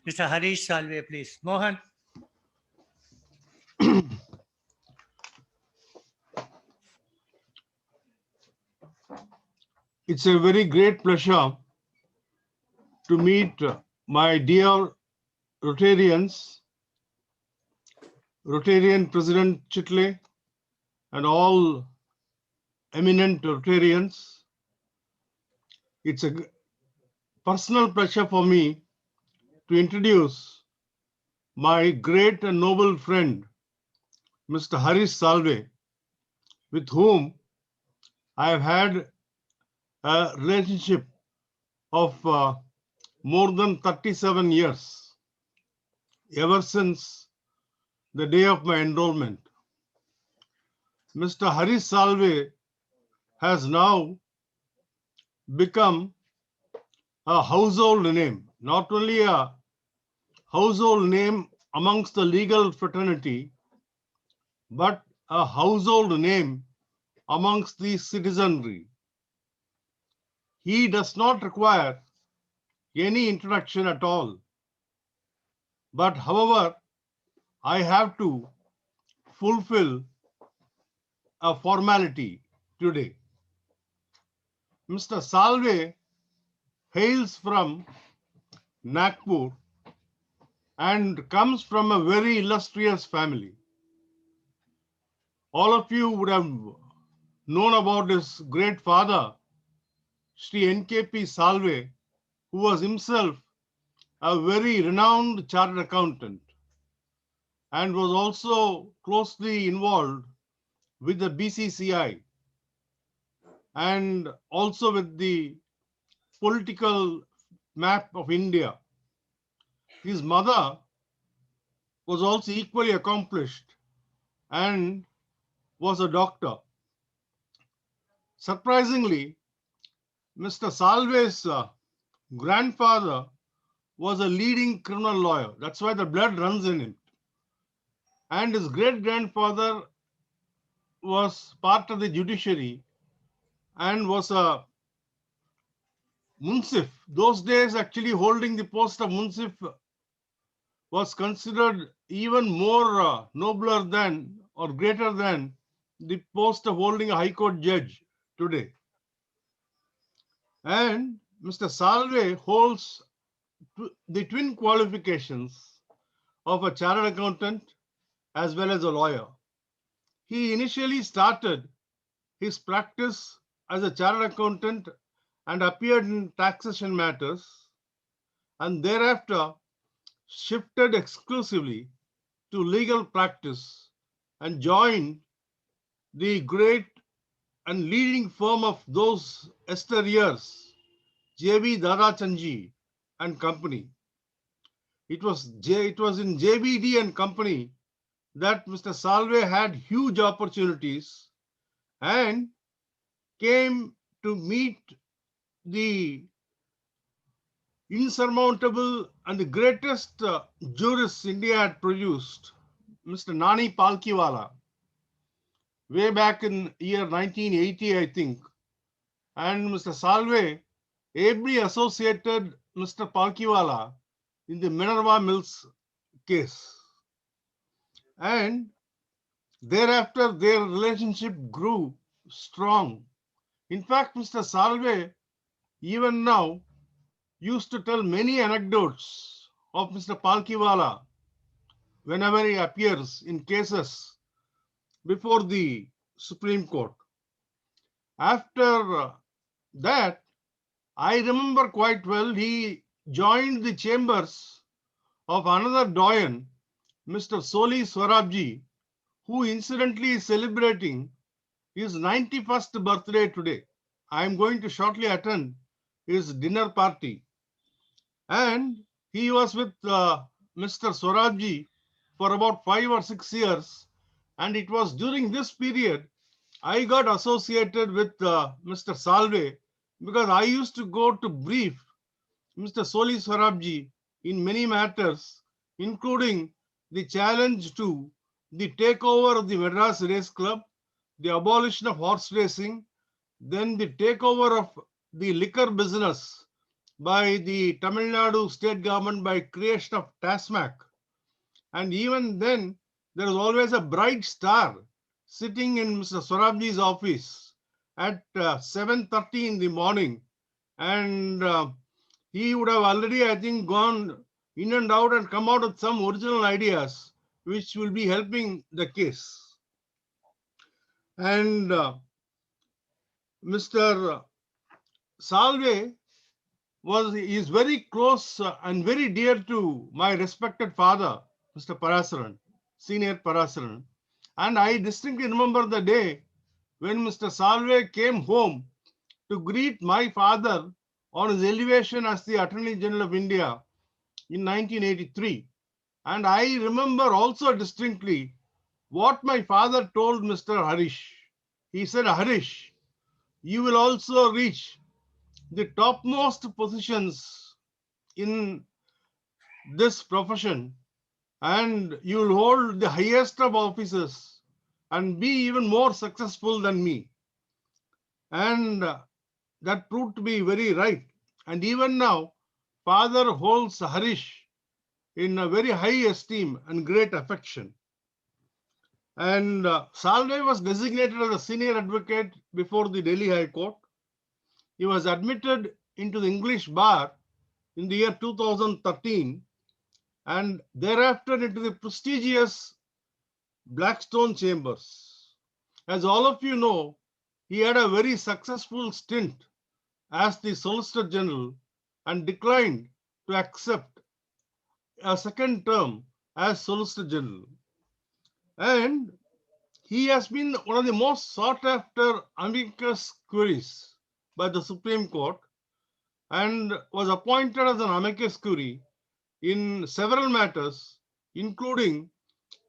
Mr. Harish Salve, please. Mohan. It's a very great pleasure to meet my dear Rotarians, Rotarian President Chitle, and all eminent Rotarians. It's a personal pleasure for me to introduce my great and noble friend, Mr. Harish Salve, with whom I have had a relationship of more than 37 years, ever since the day of my enrollment. Mr. Harish Salve has now become a household name, not only a household name amongst the legal fraternity, but a household name amongst the citizenry. He does not require any introduction at all. But however, I have to fulfill a formality today. Mr. Salve hails from Nagpur and comes from a very illustrious family. All of you would have known about his great father, Shri N.K.P. Salve, who was himself a very renowned chartered accountant and was also closely involved with the BCCI and also with the political map of India. His mother was also equally accomplished and was a doctor. Surprisingly, Mr. Salve's grandfather was a leading criminal lawyer. That's why the blood runs in him. And his great-grandfather was part of the judiciary and was a munsif. Those days, actually holding the post of munsif was considered even more nobler than or greater than the post of holding a high court judge today. And Mr. Salve holds the twin qualifications of a chartered accountant as well as a lawyer. He initially started his practice as a chartered accountant and appeared in taxation matters, and thereafter shifted exclusively to legal practice and joined the great and leading firm of those years, J.B. Dadachanji and Company. It was in JBD and Company that Mr. Salve had huge opportunities and came to meet the insurmountable and the greatest jurists India had produced, Mr. Nani Palkiwala, way back in year 1980, I think. And Mr. Salve ably associated Mr. Palkiwala in the Minerva Mills case. And thereafter, their relationship grew strong. In fact, Mr. Salve, even now, used to tell many anecdotes of Mr. Palkiwala whenever he appears in cases before the Supreme Court. After that, I remember quite well, he joined the chambers of another doyen, Mr. Soli Swarabji, who incidentally is celebrating his 91st birthday today. I am going to shortly attend his dinner party. And he was with Mr. Swarabji for about 5 or 6 years. And it was during this period I got associated with Mr. Salve, because I used to go to brief Mr. Soli Swarabji in many matters, including the challenge to the takeover of the Madras Race Club, the abolition of horse racing, then the takeover of the liquor business by the Tamil Nadu state government by creation of TASMAC. And even then, there was always a bright star sitting in Mr. Swarabji's office at 7:30 in the morning. And he would have already, I think, gone in and out and come out with some original ideas which will be helping the case. And Mr. Salve is very close and very dear to my respected father, Mr. Parasaran, senior Parasaran. And I distinctly remember the day when Mr. Salve came home to greet my father on his elevation as the Attorney General of India in 1983. And I remember also distinctly what my father told Mr. Harish. He said, Harish, you will also reach the topmost positions in this profession and you will hold the highest of offices and be even more successful than me. And that proved to be very right. And even now, father holds Harish in a very high esteem and great affection. And Salve was designated as a senior advocate before the Delhi High Court. He was admitted into the English bar in the year 2013 and thereafter into the prestigious Blackstone Chambers. As all of you know, he had a very successful stint as the Solicitor General and declined to accept a second term as Solicitor General. And he has been one of the most sought after amicus curiae by the Supreme Court and was appointed as an amicus curiae in several matters, including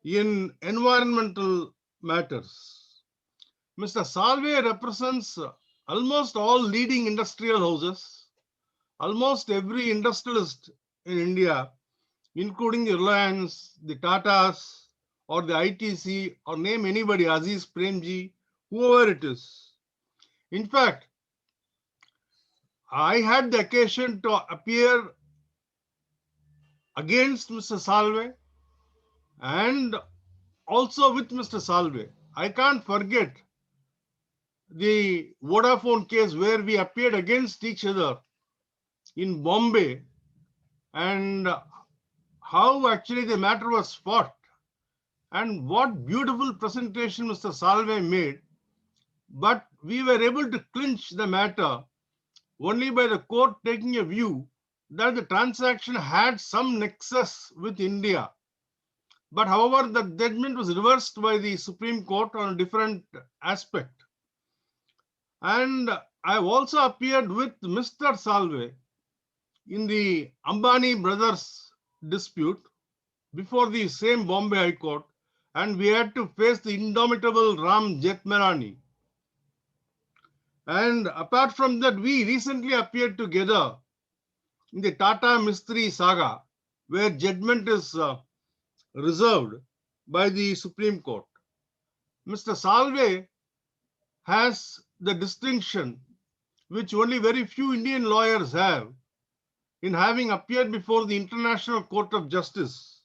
in environmental matters. Mr. Salve represents almost all leading industrial houses, almost every industrialist in India, including the Reliance, the Tatas, or the ITC, or name anybody, Aziz Premji, whoever it is. In fact, I had the occasion to appear against Mr. Salve and also with Mr. Salve. I can't forget the Vodafone case where we appeared against each other in Bombay and how actually the matter was fought and what beautiful presentation Mr. Salve made. But we were able to clinch the matter only by the court taking a view that the transaction had some nexus with India. But however, the judgment was reversed by the Supreme Court on a different aspect. And I've also appeared with Mr. Salve in the Ambani brothers dispute before the same Bombay High Court, and we had to face the indomitable Ram Jethmalani. And apart from that, we recently appeared together in the Tata Mistry saga, where judgment is reserved by the Supreme Court. Mr. Salve has the distinction which only very few Indian lawyers have in having appeared before the International Court of Justice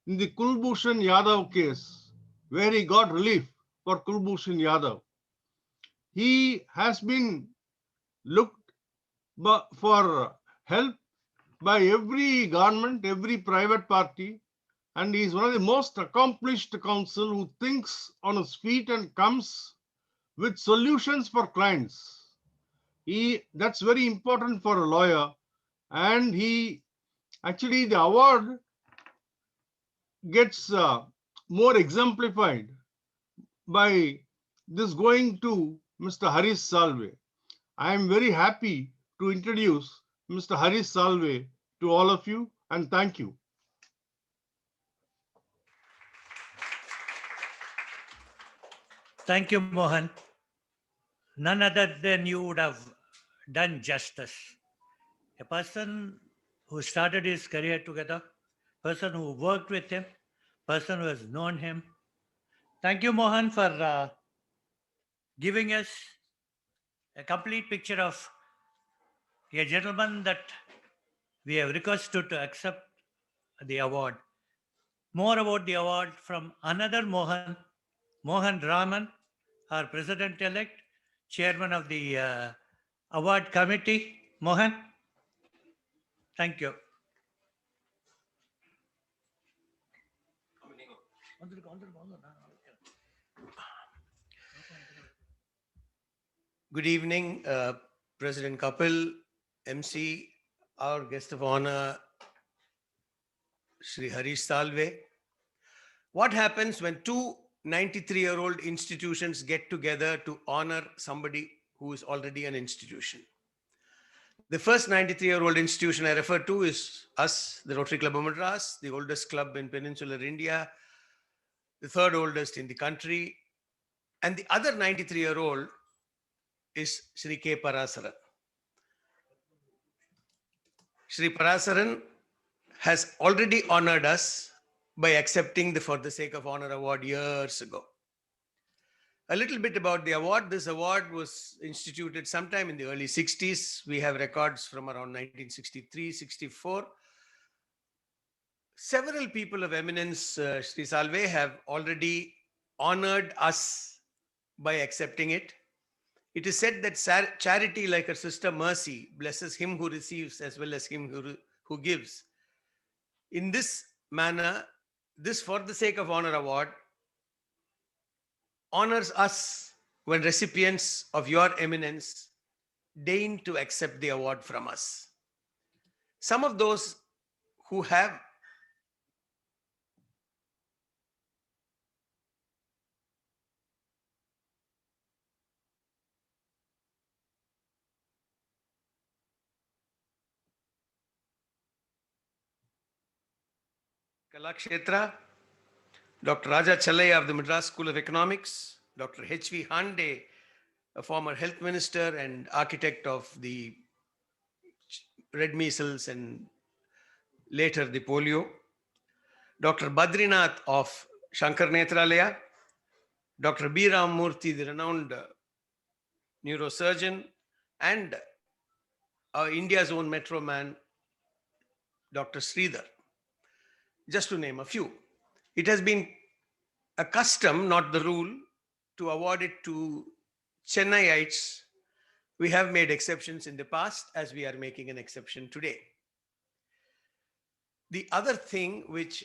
in the Kulbhushan Yadav case, where he got relief for Kulbhushan Yadav. He has been looked for help by every government, every private party, and he is one of the most accomplished counsel who thinks on his feet and comes with solutions for clients. That's very important for a lawyer, and he actually the award gets more exemplified by this going to Mr. Harish Salve. I am very happy to introduce Mr. Harish Salve to all of you, and thank you. Thank you, Mohan. None other than you would have done justice. A person who started his career together, person who worked with him, person who has known him. Thank you, Mohan, for giving us a complete picture of a gentleman that we have requested to accept the award. More about the award from another Mohan, Mohan Raman, our president-elect, chairman of the award committee. Mohan, thank you. Good evening, President Kapil, MC, our guest of honor, Shri Harish Salve. What happens when two 93-year-old institutions get together to honor somebody who is already an institution? The first 93-year-old institution I refer to is us, the Rotary Club of Madras, the oldest club in peninsular India, the third oldest in the country. And the other 93-year-old is Shri K. Parasaran. Shri Parasaran has already honored us by accepting the For the Sake of Honor award years ago. A little bit about the award. This award was instituted sometime in the early 60s. We have records from around 1963, 64. Several people of eminence, Shri Salve, have already honored us by accepting it. It is said that charity, like her sister Mercy, blesses him who receives as well as him who gives. In this manner, this For the Sake of Honor award honors us when recipients of your eminence deign to accept the award from us. Some of those who have Kalakshetra, Dr. Raja Challaya of the Madras School of Economics, Dr. H.V. Hande, a former health minister and architect of the red measles and later the polio, Dr. Badrinath of Shankar Netralaya, Dr. B. Ram Murthy, the renowned neurosurgeon, and India's own metro man, Dr. Sridhar, just to name a few. It has been a custom, not the rule, to award it to Chennaiites. We have made exceptions in the past, as we are making an exception today. The other thing which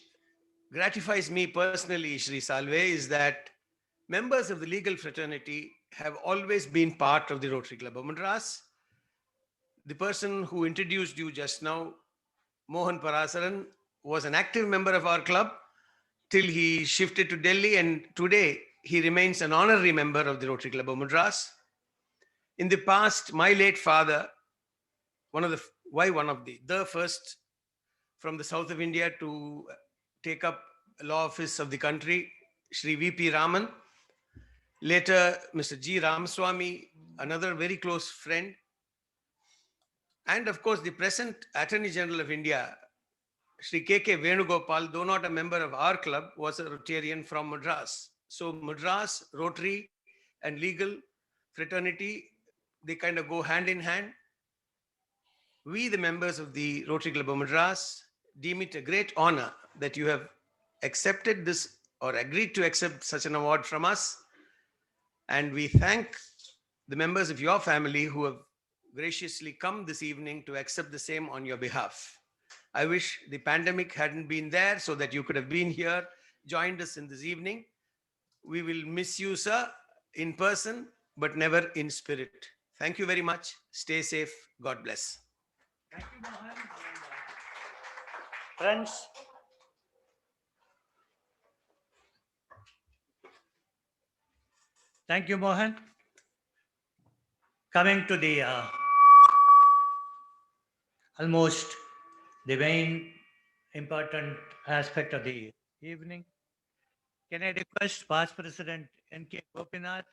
gratifies me personally, Shri Salve, is that members of the legal fraternity have always been part of the Rotary Club of Madras. The person who introduced you just now, Mohan Parasaran, was an active member of our club till he shifted to Delhi, and today he remains an honorary member of the Rotary Club of Madras. In the past, my late father, the first from the south of India to take up law office of the country, Shri V.P. Raman. Later, Mr. G. Ramaswamy, another very close friend. And of course, the present Attorney General of India, Shri K.K. Venugopal, though not a member of our club, was a Rotarian from Madras. So Madras, Rotary, and legal fraternity, they kind of go hand in hand. We, the members of the Rotary Club of Madras, deem it a great honor that you have accepted this or agreed to accept such an award from us. And we thank the members of your family who have graciously come this evening to accept the same on your behalf. I wish the pandemic hadn't been there so that you could have been here, joined us in this evening. We will miss you, sir, in person, but never in spirit. Thank you very much. Stay safe. God bless. Thank you, Mohan. Friends, thank you, Mohan. Coming to the almost the main important aspect of the evening, can I request Past President N.K. Gopinath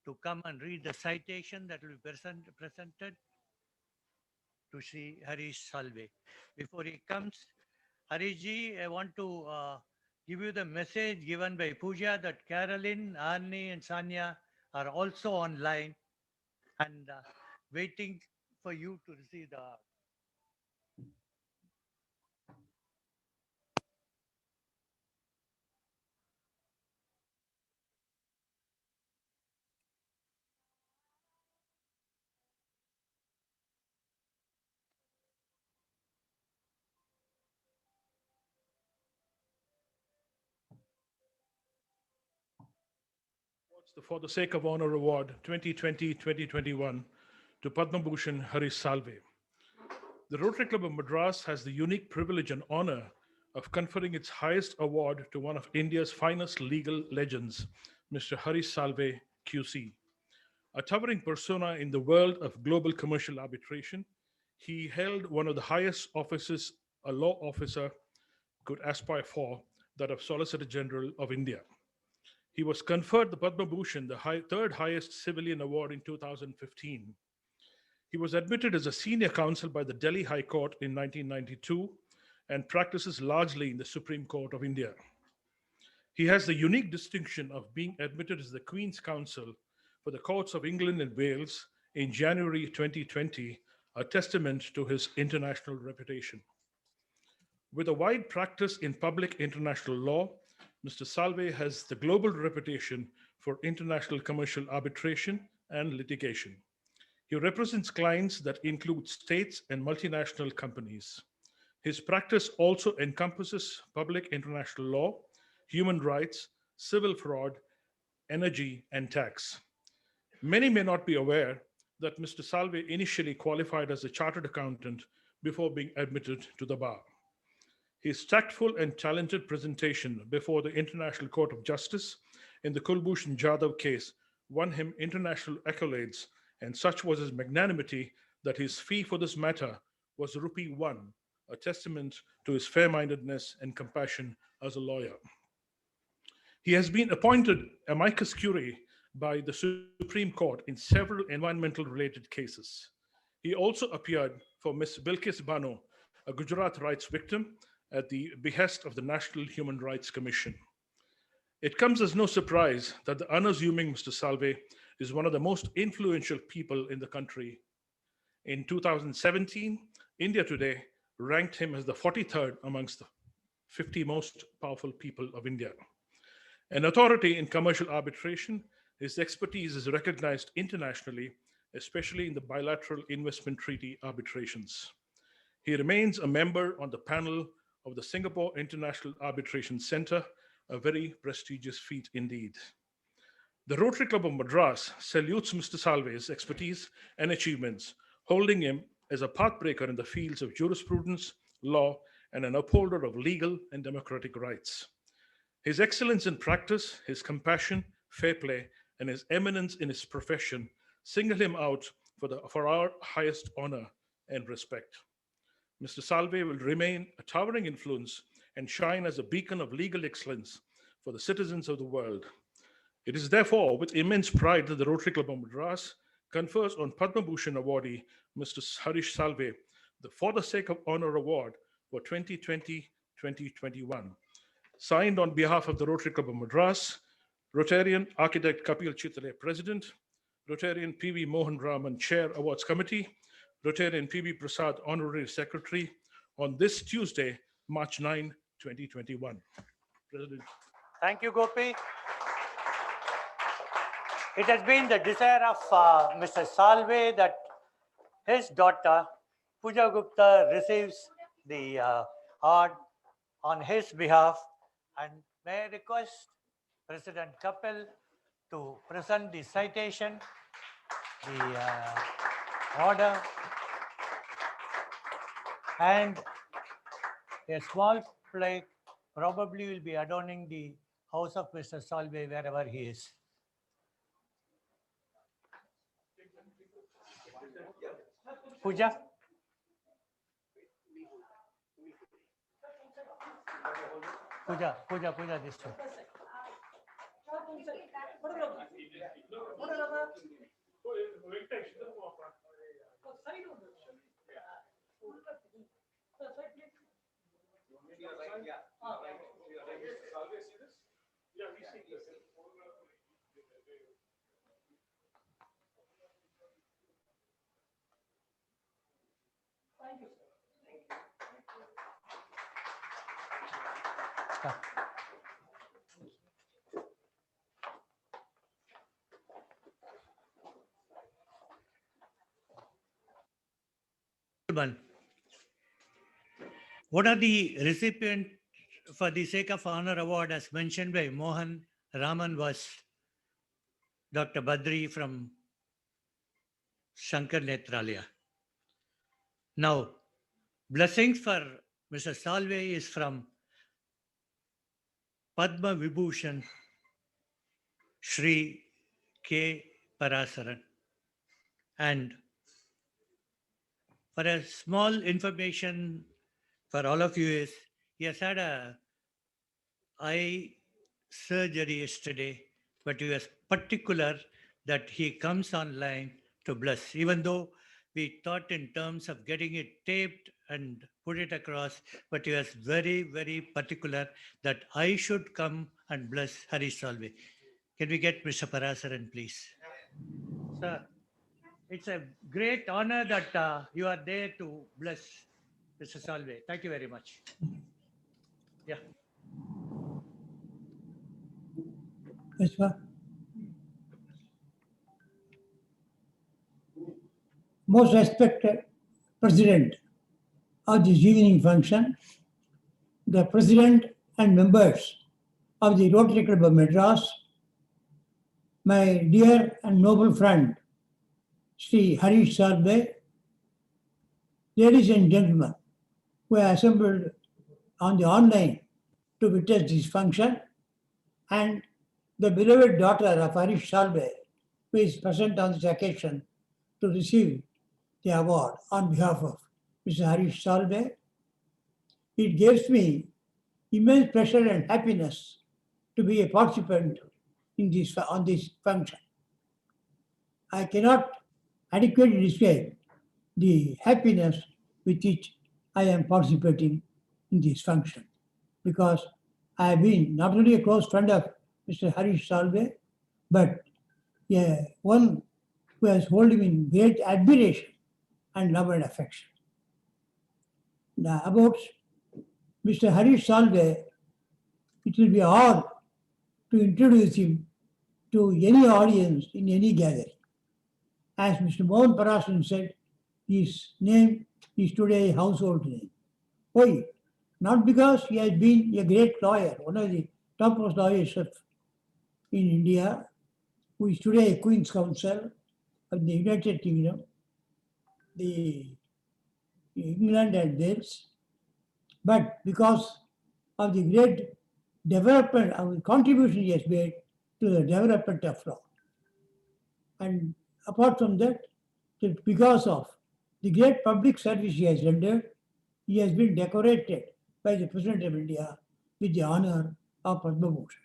to come and read the citation that will be presented to Shri Harish Salve. Before he comes, Harishji, I want to give you the message given by Pooja that Carolyn, Arnie, and Sanya are also online and waiting for you to receive the The For the Sake of Honor Award 2020-2021 to Padma Bhushan Harish Salve. The Rotary Club of Madras has the unique privilege and honor of conferring its highest award to one of India's finest legal legends, Mr. Harish Salve, QC. A towering persona in the world of global commercial arbitration, he held one of the highest offices a law officer could aspire for, that of Solicitor General of India. He was conferred the Padma Bhushan, the third highest civilian award in 2015. He was admitted as a senior counsel by the Delhi High Court in 1992 and practices largely in the Supreme Court of India. He has the unique distinction of being admitted as the Queen's Counsel for the Courts of England and Wales in January 2020, a testament to his international reputation. With a wide practice in public international law, Mr. Salve has the global reputation for international commercial arbitration and litigation. He represents clients that include states and multinational companies. His practice also encompasses public international law, human rights, civil fraud, energy, and tax. Many may not be aware that Mr. Salve initially qualified as a chartered accountant before being admitted to the bar. His tactful and talented presentation before the International Court of Justice in the Kulbhushan Jadhav case won him international accolades, and such was his magnanimity that his fee for this matter was rupee 1, a testament to his fair-mindedness and compassion as a lawyer. He has been appointed amicus curiae by the Supreme Court in several environmental-related cases. He also appeared for Ms. Bilkis Bano, a Gujarat rights victim, at the behest of the National Human Rights Commission. It comes as no surprise that the unassuming Mr. Salve is one of the most influential people in the country. In 2017, India Today ranked him as the 43rd amongst the 50 most powerful people of India. An authority in commercial arbitration, his expertise is recognized internationally, especially in the bilateral investment treaty arbitrations. He remains a member on the panel of the Singapore International Arbitration Center, a very prestigious feat indeed. The Rotary Club of Madras salutes Mr. Salve's expertise and achievements, holding him as a pathbreaker in the fields of jurisprudence, law, and an upholder of legal and democratic rights. His excellence in practice, his fair play, and his eminence in his profession single him out for our highest honor and respect. Mr. Salve will remain a towering influence and shine as a beacon of legal excellence for the citizens of the world. It is therefore with immense pride that the Rotary Club of Madras confers on Padma Bhushan awardee Mr. Harish Salve the For the Sake of Honor Award for 2020-2021. Signed on behalf of the Rotary Club of Madras, Rotarian Architect Kapil Chitale, President, Rotarian P.V. Mohan Raman, Chair, Awards Committee, Rotarian P.B. Prasad, Honorary Secretary, on this Tuesday, March 9, 2021. President. Thank you, Gopi. It has been the desire of Mr. Salve that his daughter, Pooja Gupta, receives the award on his behalf. And may I request President Kapil to present the citation, the order, and a small plaque probably will be adorning the house of Mr. Salve wherever he is. Pooja? Pooja, this way. Gentlemen, what are the recipient for the sake of honor award as mentioned by Mohan Raman was Dr. Badri from Shankar Netralaya. Now, blessings for Mr. Salve is from Padma Vibhushan Shri K. Parasaran. And for a small information for all of you is he has had a eye surgery yesterday, but he was particular that he comes online to bless, even though we thought in terms of getting it taped and put it across, but he was very, very particular that I should come and bless Harish Salve. Can we get Mr. Parasaran, please? Sir, it's a great honor that you are there to bless Mr. Salve. Thank you very much. Yeah. Yes, sir. Most respected President of this evening function, the President and members of the Rotary Club of Madras, my dear and noble friend, Shri Harish Salve, ladies and gentlemen who are assembled on the online to witness this function, and the beloved daughter of Harish Salve, who is present on this occasion to receive the award on behalf of Mr. Harish Salve. It gives me immense pleasure and happiness to be a participant on this function. I cannot adequately describe the happiness with which I am participating in this function, because I have been not only a close friend of Mr. Harish Salve, but one who has held him in great admiration and love and affection. Now, about Mr. Harish Salve, it will be hard to introduce him to any audience in any gathering. As Mr. Mohan Parasan said, his name is today a household name. Why? Not because he has been a great lawyer, one of the topmost lawyers in India, who is today a Queen's Counsel of the United Kingdom, the England and Wales, but because of the great development of the contribution he has made to the development of law. And apart from that, because of the great public service he has rendered, he has been decorated by the President of India with the honor of Padma Bhushan.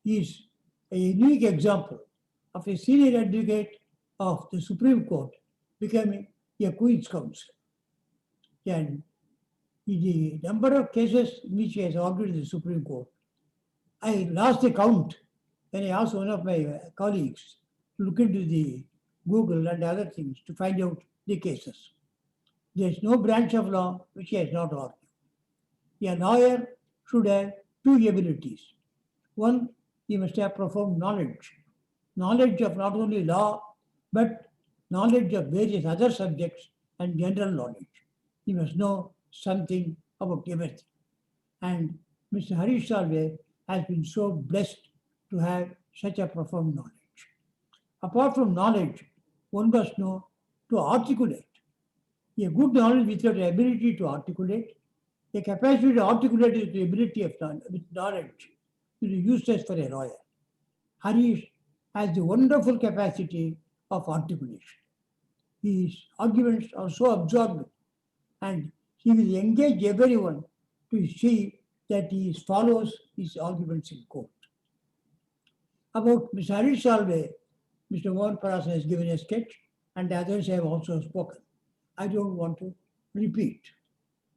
He is a unique example of a senior advocate of the Supreme Court becoming a Queen's Counsel. And the number of cases in which he has argued in the Supreme Court, I lost the count when I asked one of my colleagues to look into the Google and other things to find out the cases. There is no branch of law which he has not argued. A lawyer should have two abilities. One, he must have profound knowledge of not only law, but knowledge of various other subjects and general knowledge. He must know something about everything. And Mr. Harish Salve has been so blessed to have such a profound knowledge. Apart from knowledge, one must know to articulate. A good knowledge without the ability to articulate, a capacity to articulate is the ability of knowledge is useless for a lawyer. Harish has the wonderful capacity of articulation. His arguments are so absorbing, and he will engage everyone to see that he follows his arguments in court. About Mr. Harish Salve, Mr. Mohan Parasan has given a sketch, and others have also spoken. I don't want to repeat,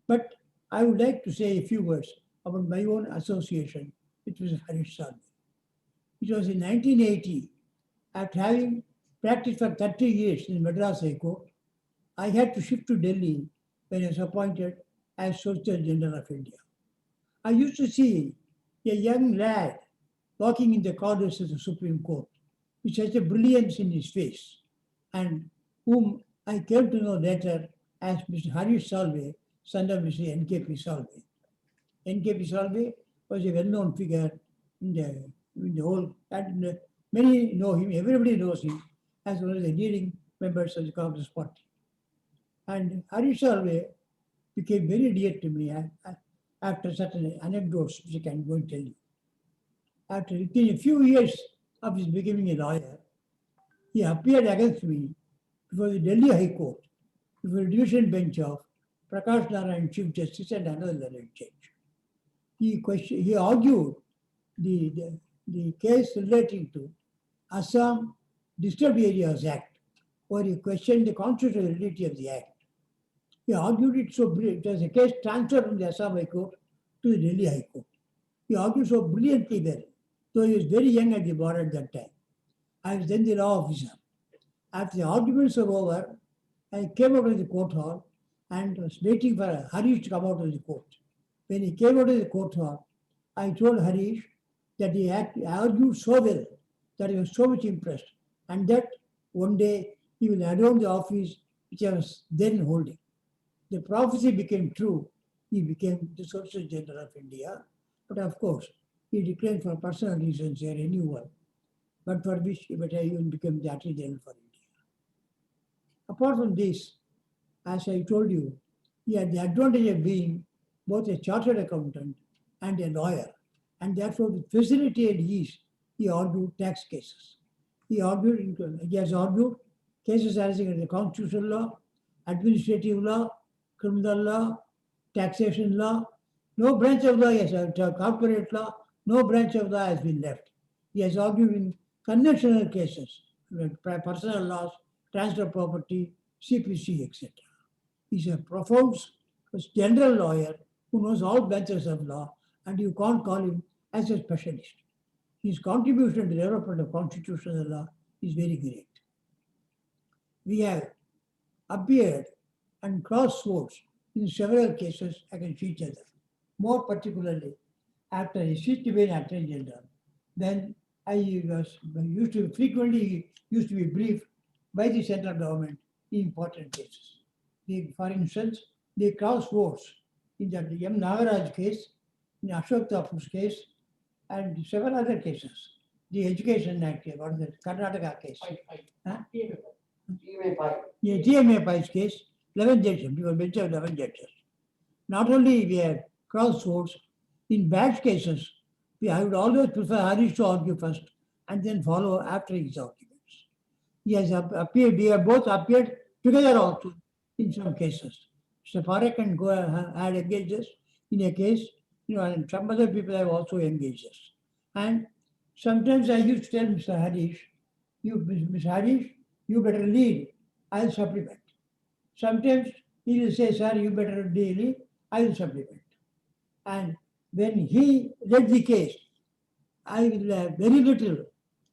but I would like to say a few words about my own association with Mr. Harish Salve. It was in 1980, after having practiced for 30 years in Madras High Court, I had to shift to Delhi when I was appointed as Solicitor General of India. I used to see a young lad walking in the corridors of the Supreme Court with such a brilliance in his face, and whom I came to know later as Mr. Harish Salve, son of Mr. N.K.P. Salve. N.K.P. Salve was a well-known figure in the whole, and many know him, everybody knows him as one of the leading members of the Congress Party. And Harish Salve became very dear to me after certain anecdotes which I can go and tell you. After within a few years of his becoming a lawyer, he appeared against me before the Delhi High Court, before the division bench of Prakash Narayan, Chief Justice, and another learned judge. He argued the case relating to Assam Disturbed Areas Act, where he questioned the constitutionality of the act. He argued it so brilliant. It was a case transferred from the Assam High Court to the Delhi High Court. He argued so brilliantly there, though he was very young at the bar at that time. I was then the law officer. After the arguments were over, I came out of the court hall and was waiting for Harish to come out of the court. When he came out of the court hall, I told Harish that he argued so well that I was so much impressed, and that one day he will adorn the office which I was then holding. The prophecy became true. He became the Solicitor General of India, but of course, he declined for personal reasons here, anyone, but for which he even became the Attorney General for India. Apart from this, as I told you, he had the advantage of being both a chartered accountant and a lawyer, and therefore with facility and ease, he argued tax cases. He has argued cases arising under the constitutional law, administrative law, criminal law, taxation law. No branch of law, yes, corporate law, no branch of law has been left. He has argued in conventional cases, personal laws, transfer of property, CPC, etc. He's a profound general lawyer who knows all branches of law, and you can't call him as a specialist. His contribution to the development of constitutional law is very great. We have appeared and crossed swords in several cases against each other. More particularly, after I ceased to be an Attorney General, then I used to frequently be briefed by the central government in important cases. For instance, they crossed swords in the M. Nagaraj case, in Ashok Tapu's case, and several other cases. The Education Act, what is it? Karnataka case. Yeah, GMA Pai's case, 11 judges, we were bench of 11 judges. Not only we have crossed swords, in bad cases, I would always prefer Harish to argue first and then follow after his arguments. He has appeared, we have both appeared together also in some cases. Mr. Parekh and Goa had engaged us in a case, and some other people have also engaged us. And sometimes I used to tell Mr. Harish, Mr. Harish, you better lead, I'll supplement. Sometimes he will say, sir, you better lead, I will supplement. And when he led the case, I will have very little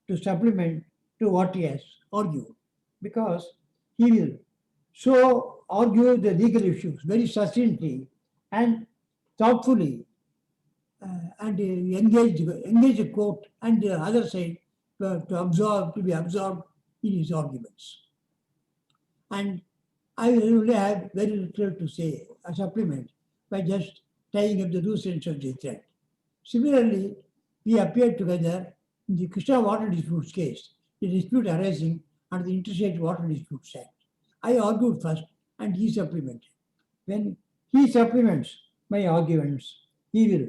to supplement to what he has argued, because he will so argue the legal issues very succinctly and thoughtfully, and engage the court and the other side to be absorbed in his arguments. And I will only have very little to say, a supplement, by just tying up the loose ends of the thread. Similarly, we appeared together in the Krishna Water Disputes case, the dispute arising under the Interstate Water Disputes Act. I argued first and he supplemented. When he supplements my arguments, he will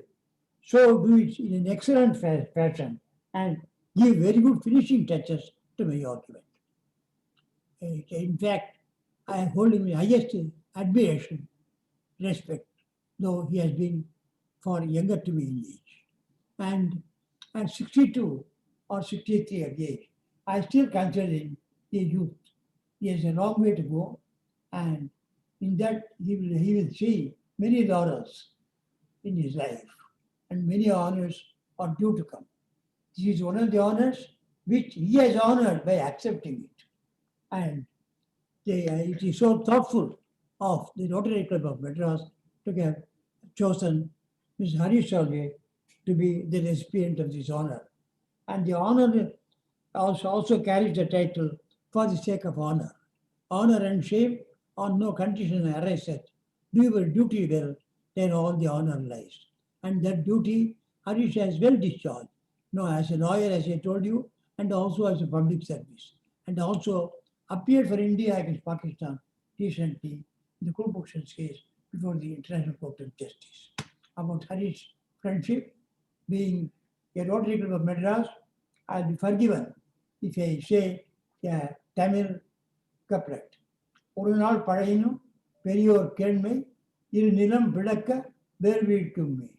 so do it in an excellent fashion and give very good finishing touches to my argument. In fact, I hold him in highest admiration, respect, though he has been far younger to me in age. And at 62 or 63 of age, I still consider him a youth. He has a long way to go, and in that he will see many laurels in his life, and many honors are due to come. This is one of the honors which he has honored by accepting it. And it is so thoughtful of the Rotary Club of Madras to have chosen Ms. Harish Salve to be the recipient of this honor. And the honor also carries the title for the sake of honor. Honor and shame on no condition ariseth. Do your duty well, then all the honor lies. And that duty Harish has well discharged. No, as a lawyer, as I told you, and also as a public service. And also appeared for India against Pakistan recently in the Kulbhushan's case before the International Court of Justice. About Harish friendship, being a Rotary Club of Madras, I'll be forgiven if I say a Tamil couplet. ஒரு நாள் பழையினும் பெரியோர் கேண்மை இரு நிலம் விளக்க வேர் வீழ்க்கும்மை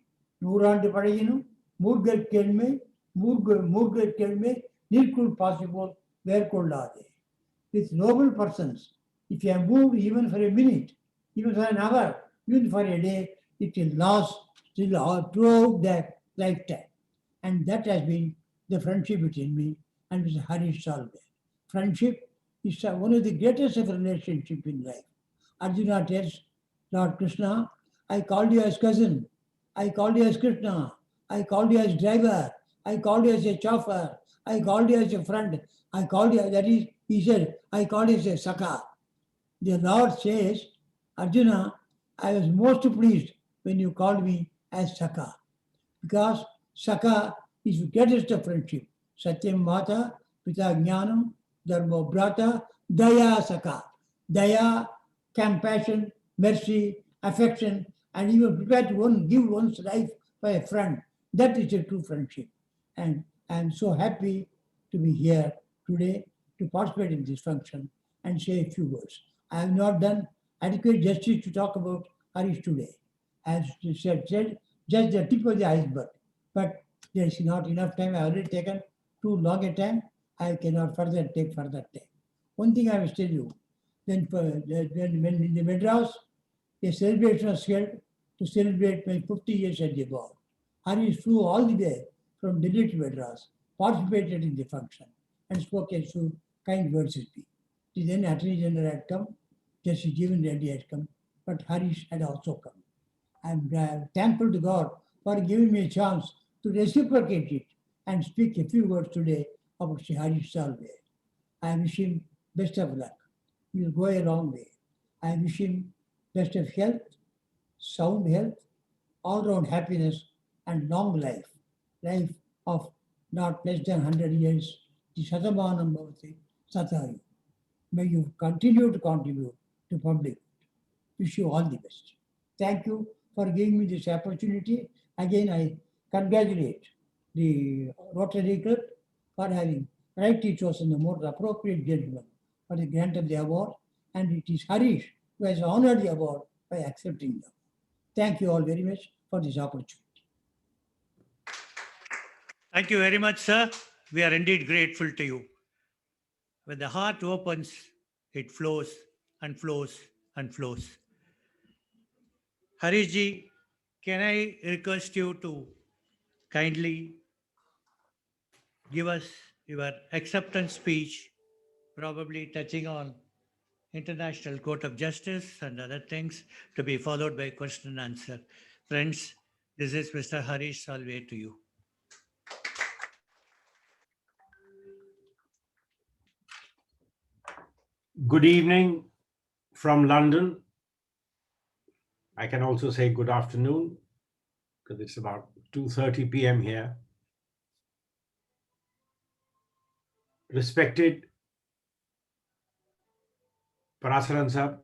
நூறாண்டு பழையினும் மூர்கற் கேண்மை மூர்கற் கேண்மை நீர்க்குள் பாசிபோல் வேர்கொள்ளாதே. With noble persons, if you have moved even for a minute, even for an hour, even for a day, it will last till throughout their lifetime. And that has been the friendship between me and Mr. Harish Salve. Friendship is one of the greatest of relationships in life. Arjuna tells Lord Krishna, I called you as cousin, I called you as Krishna, I called you as driver, I called you as a chauffeur, I called you as a friend, I called you, that is, he said, I called you as a Sakha. The Lord says, Arjuna, I was most pleased when you called me as Sakha, because Sakha is the greatest of friendship. Satyam Mata, Pita Jnanam, Dharma Brata, Daya Sakha. Daya, compassion, mercy, affection, and even prepared to give one's life for a friend. That is a true friendship. And I am so happy to be here today to participate in this function and say a few words. I have not done adequate justice to talk about Harish today. As said, just the tip of the iceberg. But there is not enough time. I have already taken too long a time. I cannot take further time. One thing I will tell you, when in the Madras, a celebration was held to celebrate my 50 years at the bar. Harish flew all the way from Delhi to Madras, participated in the function, and spoke a few kind words with me. The then Attorney General had come, Justice Jeevan Reddy had come, but Harish had also come. I am thankful to God for giving me a chance to reciprocate it and speak a few words today about Shri Harish Salve. I wish him best of luck. He will go a long way. I wish him best of health, sound health, all-round happiness, and long life. Life of not less than 100 years. The Shatamanam Bhavati Satayu. May you continue to contribute to public. Wish you all the best. Thank you for giving me this opportunity. Again, I congratulate the Rotary Club for having rightly chosen the more appropriate gentleman for the grant of the award, and it is Harish who has honored the award by accepting them. Thank you all very much for this opportunity. Thank you very much, sir. We are indeed grateful to you. When the heart opens, it flows and flows and flows. Harish ji, can I request you to kindly give us your acceptance speech, probably touching on International Court of Justice and other things, to be followed by question and answer. Friends, this is Mr. Harish Salve to you. Good evening from London. I can also say good afternoon because it's about 2:30 p.m. here. Respected Parasaran Sahab,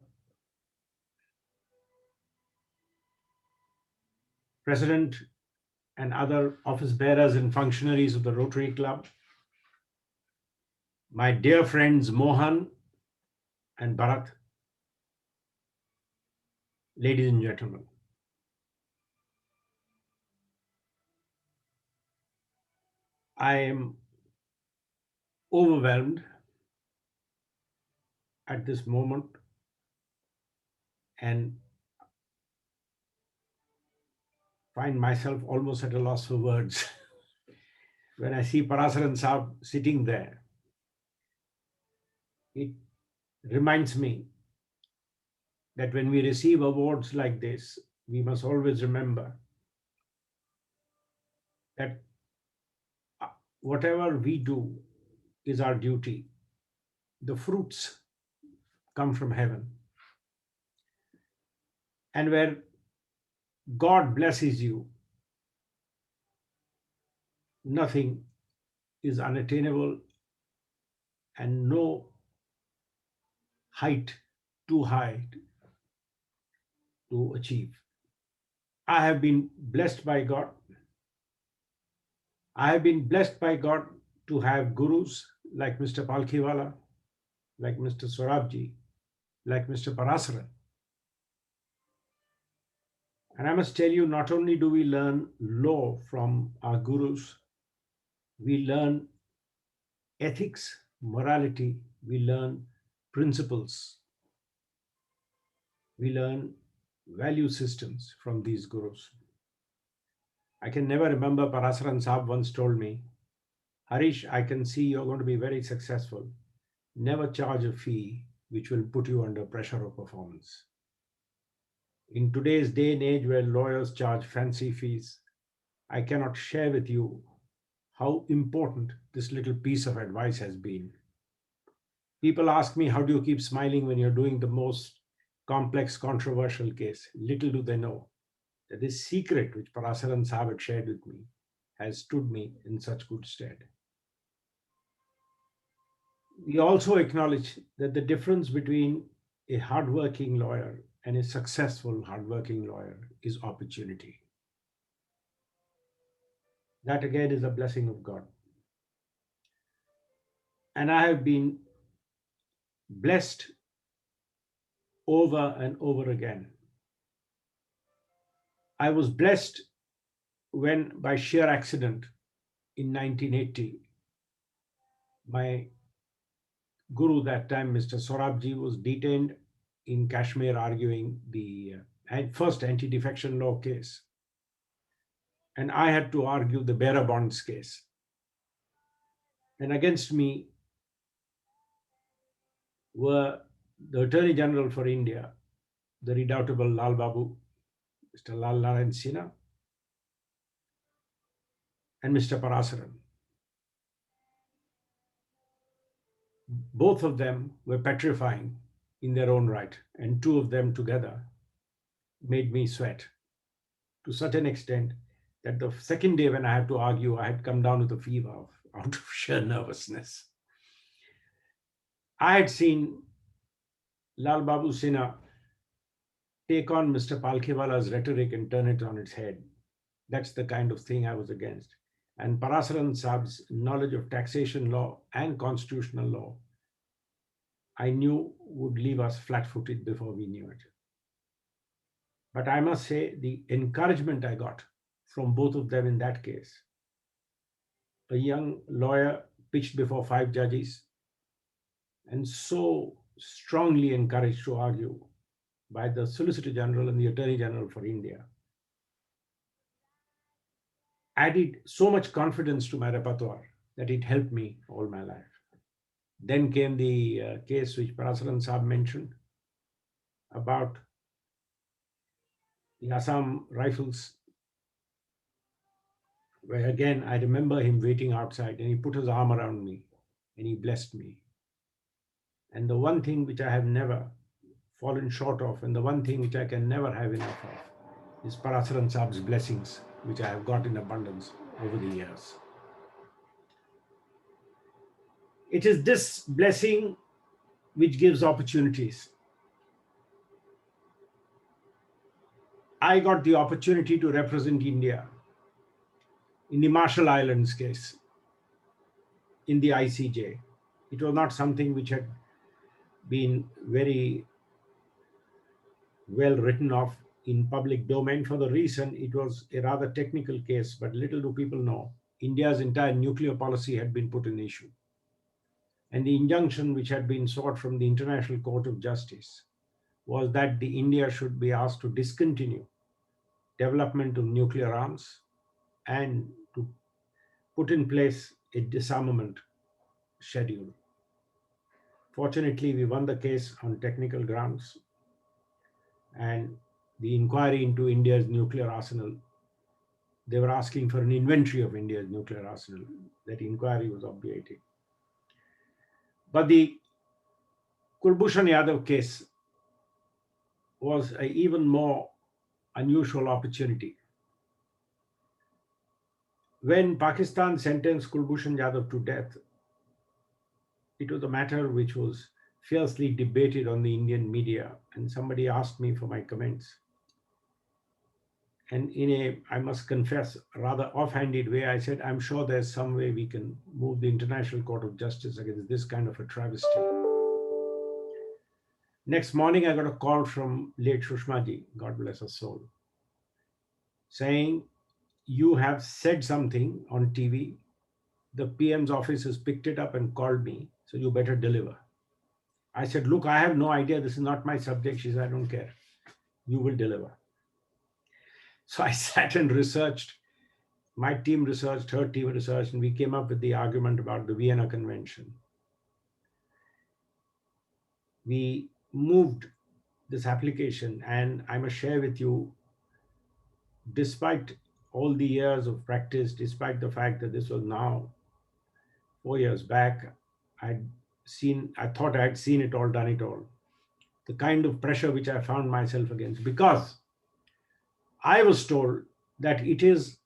President and other office bearers and functionaries of the Rotary Club, my dear friends Mohan and Bharat, ladies and gentlemen. I am overwhelmed at this moment and find myself almost at a loss for words when I see Parasaran Sahab sitting there. It reminds me that when we receive awards like this, we must always remember that whatever we do is our duty. The fruits come from heaven. And where God blesses you, nothing is unattainable and no height too high to achieve. I have been blessed by God. I have been blessed by God to have gurus like Mr. Palkhiwala, like Mr. Swarabji, like Mr. Parasaran. And I must tell you, not only do we learn law from our gurus, we learn ethics, morality, we learn principles, we learn value systems from these gurus. I can never remember Parasaran Saab once told me, Harish, I can see you're going to be very successful. Never charge a fee which will put you under pressure of performance. In today's day and age where lawyers charge fancy fees, I cannot share with you how important this little piece of advice has been. People ask me, how do you keep smiling when you're doing the most complex, controversial case? Little do they know that this secret which Parasaran Sahib had shared with me has stood me in such good stead. We also acknowledge that the difference between a hardworking lawyer and a successful hardworking lawyer is opportunity. That again is a blessing of God. And I have been blessed over and over again. I was blessed when, by sheer accident, in 1980, my guru that time, Mr. Sorabji, was detained in Kashmir arguing the first anti-defection law case. And I had to argue the bearer bonds case. And against me were the Attorney General for India, the redoubtable Lal Babu, Mr. Lal Narayan Sinha, and Mr. Parasaran. Both of them were petrifying in their own right, and two of them together made me sweat to such an extent that the second day when I had to argue, I had come down with a fever out of sheer nervousness. I had seen Lal Babu Sinha take on Mr. Palkhiwala's rhetoric and turn it on its head. That's the kind of thing I was against. And Parasaran Saab's knowledge of taxation law and constitutional law, I knew would leave us flat-footed before we knew it. But I must say the encouragement I got from both of them in that case. A young lawyer pitched before 5 judges and so strongly encouraged to argue by the Solicitor General and the Attorney General for India, added so much confidence to my repertoire that it helped me all my life. Then came the case which Parasaran Saab mentioned about the Assam Rifles, where again, I remember him waiting outside and he put his arm around me and he blessed me. And the one thing which I have never fallen short of, and the one thing which I can never have enough of, is Parasaran Saab's blessings, which I have got in abundance over the years. It is this blessing which gives opportunities. I got the opportunity to represent India in the Marshall Islands case in the ICJ. It was not something which had been very well written off in public domain for the reason it was a rather technical case, but little do people know, India's entire nuclear policy had been put in issue. And the injunction which had been sought from the International Court of Justice was that the India should be asked to discontinue development of nuclear arms and to put in place a disarmament schedule. Fortunately, we won the case on technical grounds, and the inquiry into India's nuclear arsenal, they were asking for an inventory of India's nuclear arsenal. That inquiry was obviated. But the Kulbhushan Yadav case was an even more unusual opportunity. When Pakistan sentenced Kulbhushan Yadav to death, it was a matter which was fiercely debated on the Indian media, and somebody asked me for my comments. And in a, I must confess, rather offhanded way, I said, I'm sure there's some way we can move the International Court of Justice against this kind of a travesty. Next morning, I got a call from late Shushmaji, God bless her soul, saying, you have said something on TV. The PM's office has picked it up and called me, so you better deliver. I said, look, I have no idea. This is not my subject. She said, I don't care. You will deliver. So I sat and researched. My team researched, her team researched, and we came up with the argument about the Vienna Convention. We moved this application, and I must share with you, despite all the years of practice, despite the fact that this was now 4 years back, I thought I had seen it all, done it all. The kind of pressure which I found myself against, because I was told that it is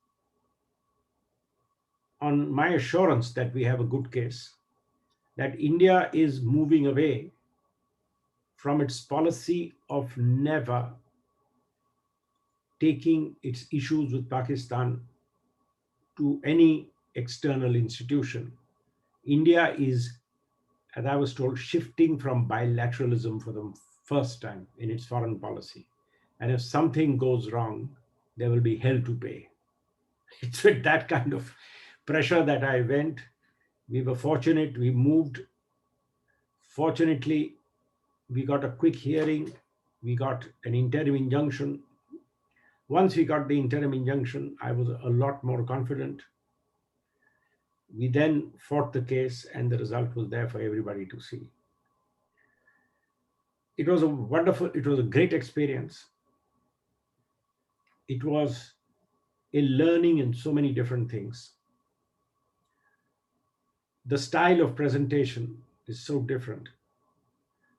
on my assurance that we have a good case, that India is moving away from its policy of never taking its issues with Pakistan to any external institution. India is, as I was told, shifting from bilateralism for the first time in its foreign policy. And if something goes wrong, there will be hell to pay. It's with that kind of pressure that I went. We were fortunate, we moved. Fortunately, we got a quick hearing. We got an interim injunction. Once we got the interim injunction, I was a lot more confident. We then fought the case, and the result was there for everybody to see. It was a great experience. It was a learning in so many different things. The style of presentation is so different.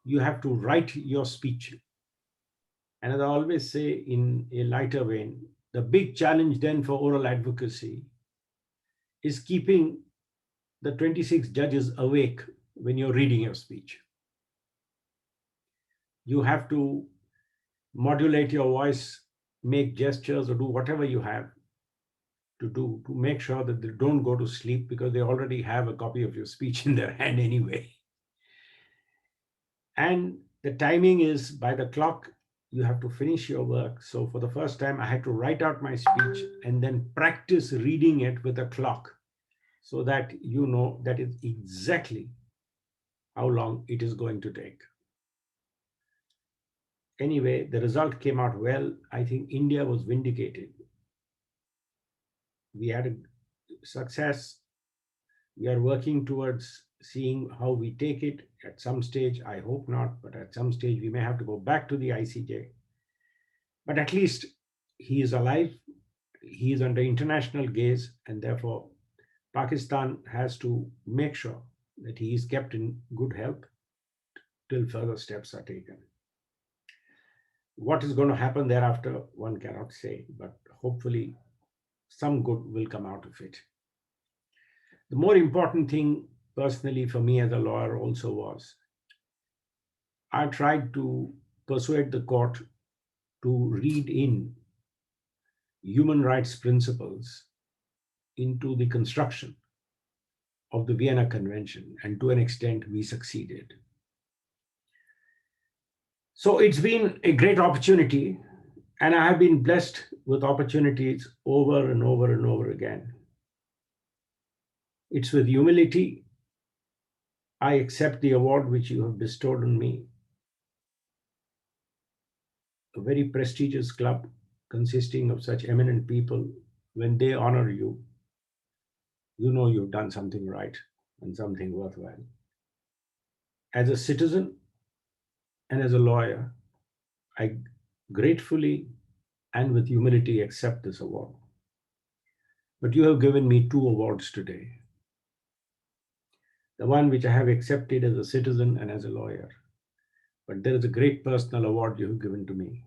You have to write your speech. And as I always say in a lighter vein, the big challenge then for oral advocacy is keeping the 26 judges awake when you're reading your speech. You have to modulate your voice, make gestures, or do whatever you have to do to make sure that they don't go to sleep, because they already have a copy of your speech in their hand anyway. And the timing is by the clock. You have to finish your work. So for the first time, I had to write out my speech and then practice reading it with a clock, so that you know that is exactly how long it is going to take. Anyway, the result came out well. I think India was vindicated. We had a success. We are working towards seeing how we take it. At some stage, I hope not, but at some stage we may have to go back to the ICJ. But at least he is alive. He is under international gaze, and therefore Pakistan has to make sure that he is kept in good health till further steps are taken. What is going to happen thereafter, one cannot say, but hopefully some good will come out of it. The more important thing personally for me as a lawyer also was, I tried to persuade the court to read in human rights principles into the construction of the Vienna Convention, and to an extent we succeeded. So it's been a great opportunity, and I have been blessed with opportunities over and over and over again. It's with humility I accept the award which you have bestowed on me. A very prestigious club consisting of such eminent people, when they honor you, you know you've done something right and something worthwhile. As a citizen and as a lawyer, I gratefully and with humility accept this award. But you have given me 2 awards today. The one which I have accepted as a citizen and as a lawyer. But there is a great personal award you have given to me.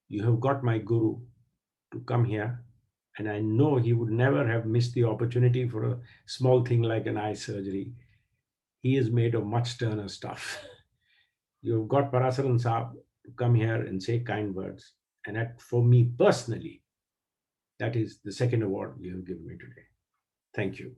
You have got my guru to come here, and I know he would never have missed the opportunity for a small thing like an eye surgery. He is made of much sterner stuff. You have got Parasaran Saab to come here and say kind words. And that, for me personally, that is the second award you have given me today. Thank you.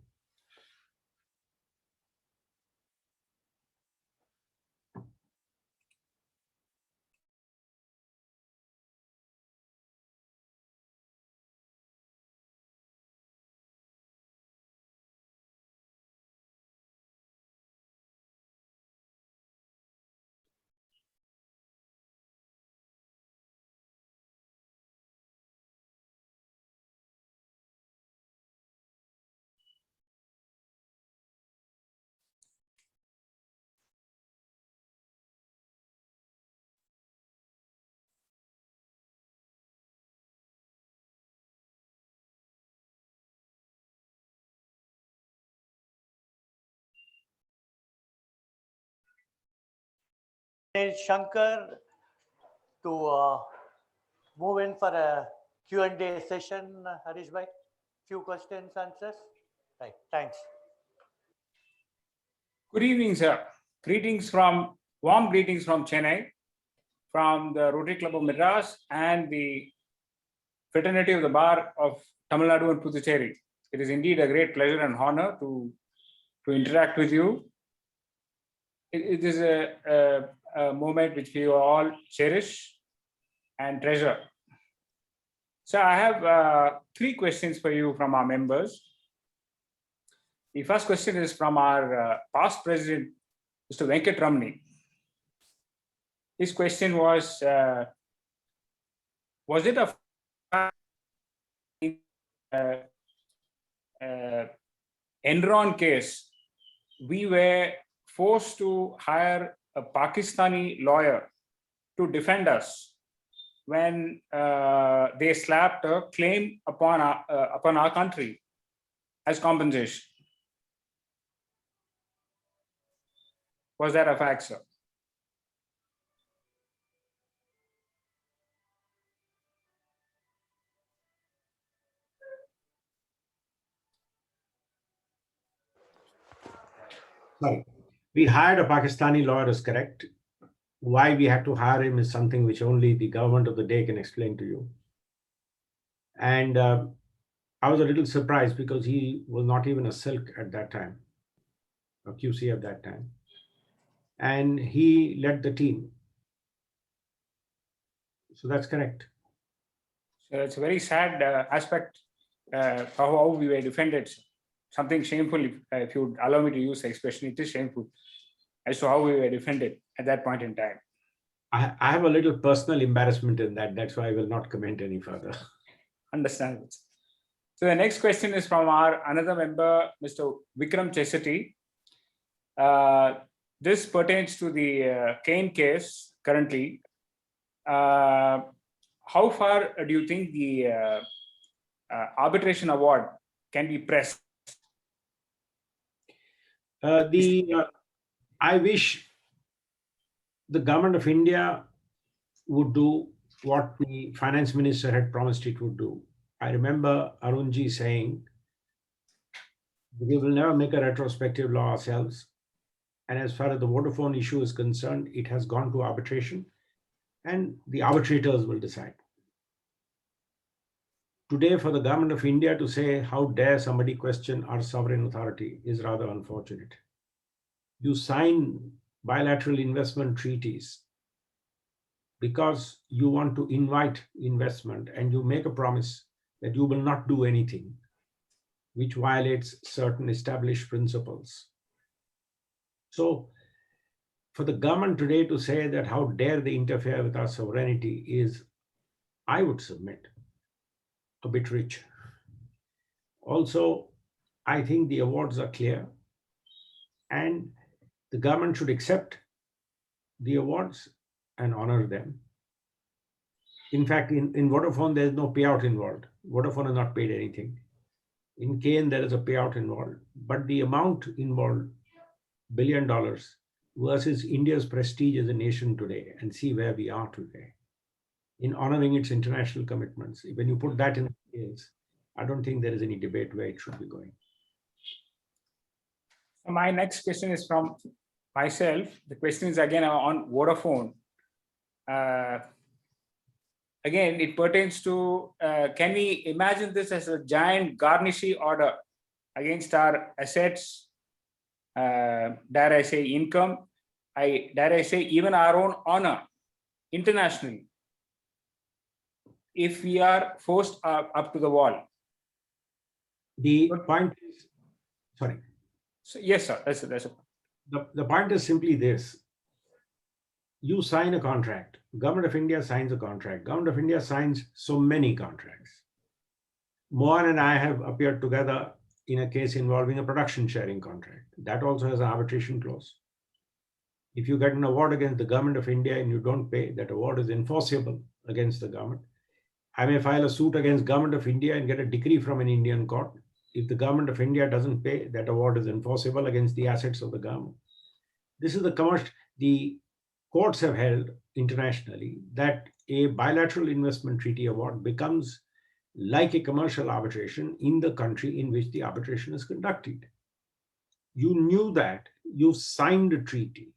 Shankar to move in for a Q&A session, Harish bhai. Few questions, answers. Right, thanks. Good evening, sir. Warm greetings from Chennai, from the Rotary Club of Madras and the Fraternity of the Bar of Tamil Nadu and Puducherry. It is indeed a great pleasure and honor to interact with you. It is a moment which we all cherish and treasure. So I have 3 questions for you from our members. The first question is from our past president, Mr. Venkat Ramani. His question was it a Enron case, we were forced to hire a Pakistani lawyer to defend us when they slapped a claim upon our country as compensation? Was that a fact, sir? Sorry. We hired a Pakistani lawyer is correct. Why we had to hire him is something which only the government of the day can explain to you. And I was a little surprised because he was not even a silk at that time, a QC at that time. And he led the team. So that's correct. So it's a very sad aspect of how we were defended. Something shameful, if you would allow me to use the expression, it is shameful as to how we were defended at that point in time. I have a little personal embarrassment in that. That's why I will not comment any further. Understand. So the next question is from our another member, Mr. Vikram Chesati. This pertains to the Kane case currently. How far do you think the arbitration award can be pressed? I wish the government of India would do what the finance minister had promised it would do. I remember Arunji saying, we will never make a retrospective law ourselves. And as far as the Vodafone issue is concerned, it has gone to arbitration and the arbitrators will decide. Today, for the government of India to say, how dare somebody question our sovereign authority is rather unfortunate. You sign bilateral investment treaties because you want to invite investment and you make a promise that you will not do anything which violates certain established principles. So for the government today to say that how dare they interfere with our sovereignty is, I would submit, a bit rich. Also, I think the awards are clear and the government should accept the awards and honor them. In fact, in Vodafone, there's no payout involved. Vodafone has not paid anything. In KN, there is a payout involved, but the amount involved, $1 billion, versus India's prestige as a nation today, and see where we are today in honoring its international commitments. When you put that in scales, I don't think there is any debate where it should be going. My next question is from myself. The question is again on Vodafone. Again, it pertains to, can we imagine this as a giant garnishee order against our assets, dare I say income, dare I say even our own honor internationally, if we are forced up to the wall? The point is, sorry. So, yes, sir, that's a The point is simply this. You sign a contract. Government of India signs a contract. Government of India signs so many contracts. Mohan and I have appeared together in a case involving a production sharing contract. That also has an arbitration clause. If you get an award against the Government of India and you don't pay, that award is enforceable against the government. I may file a suit against Government of India and get a decree from an Indian court. If the Government of India doesn't pay, that award is enforceable against the assets of the government. This is the courts have held internationally that a bilateral investment treaty award becomes like a commercial arbitration in the country in which the arbitration is conducted. You knew that, you signed a treaty,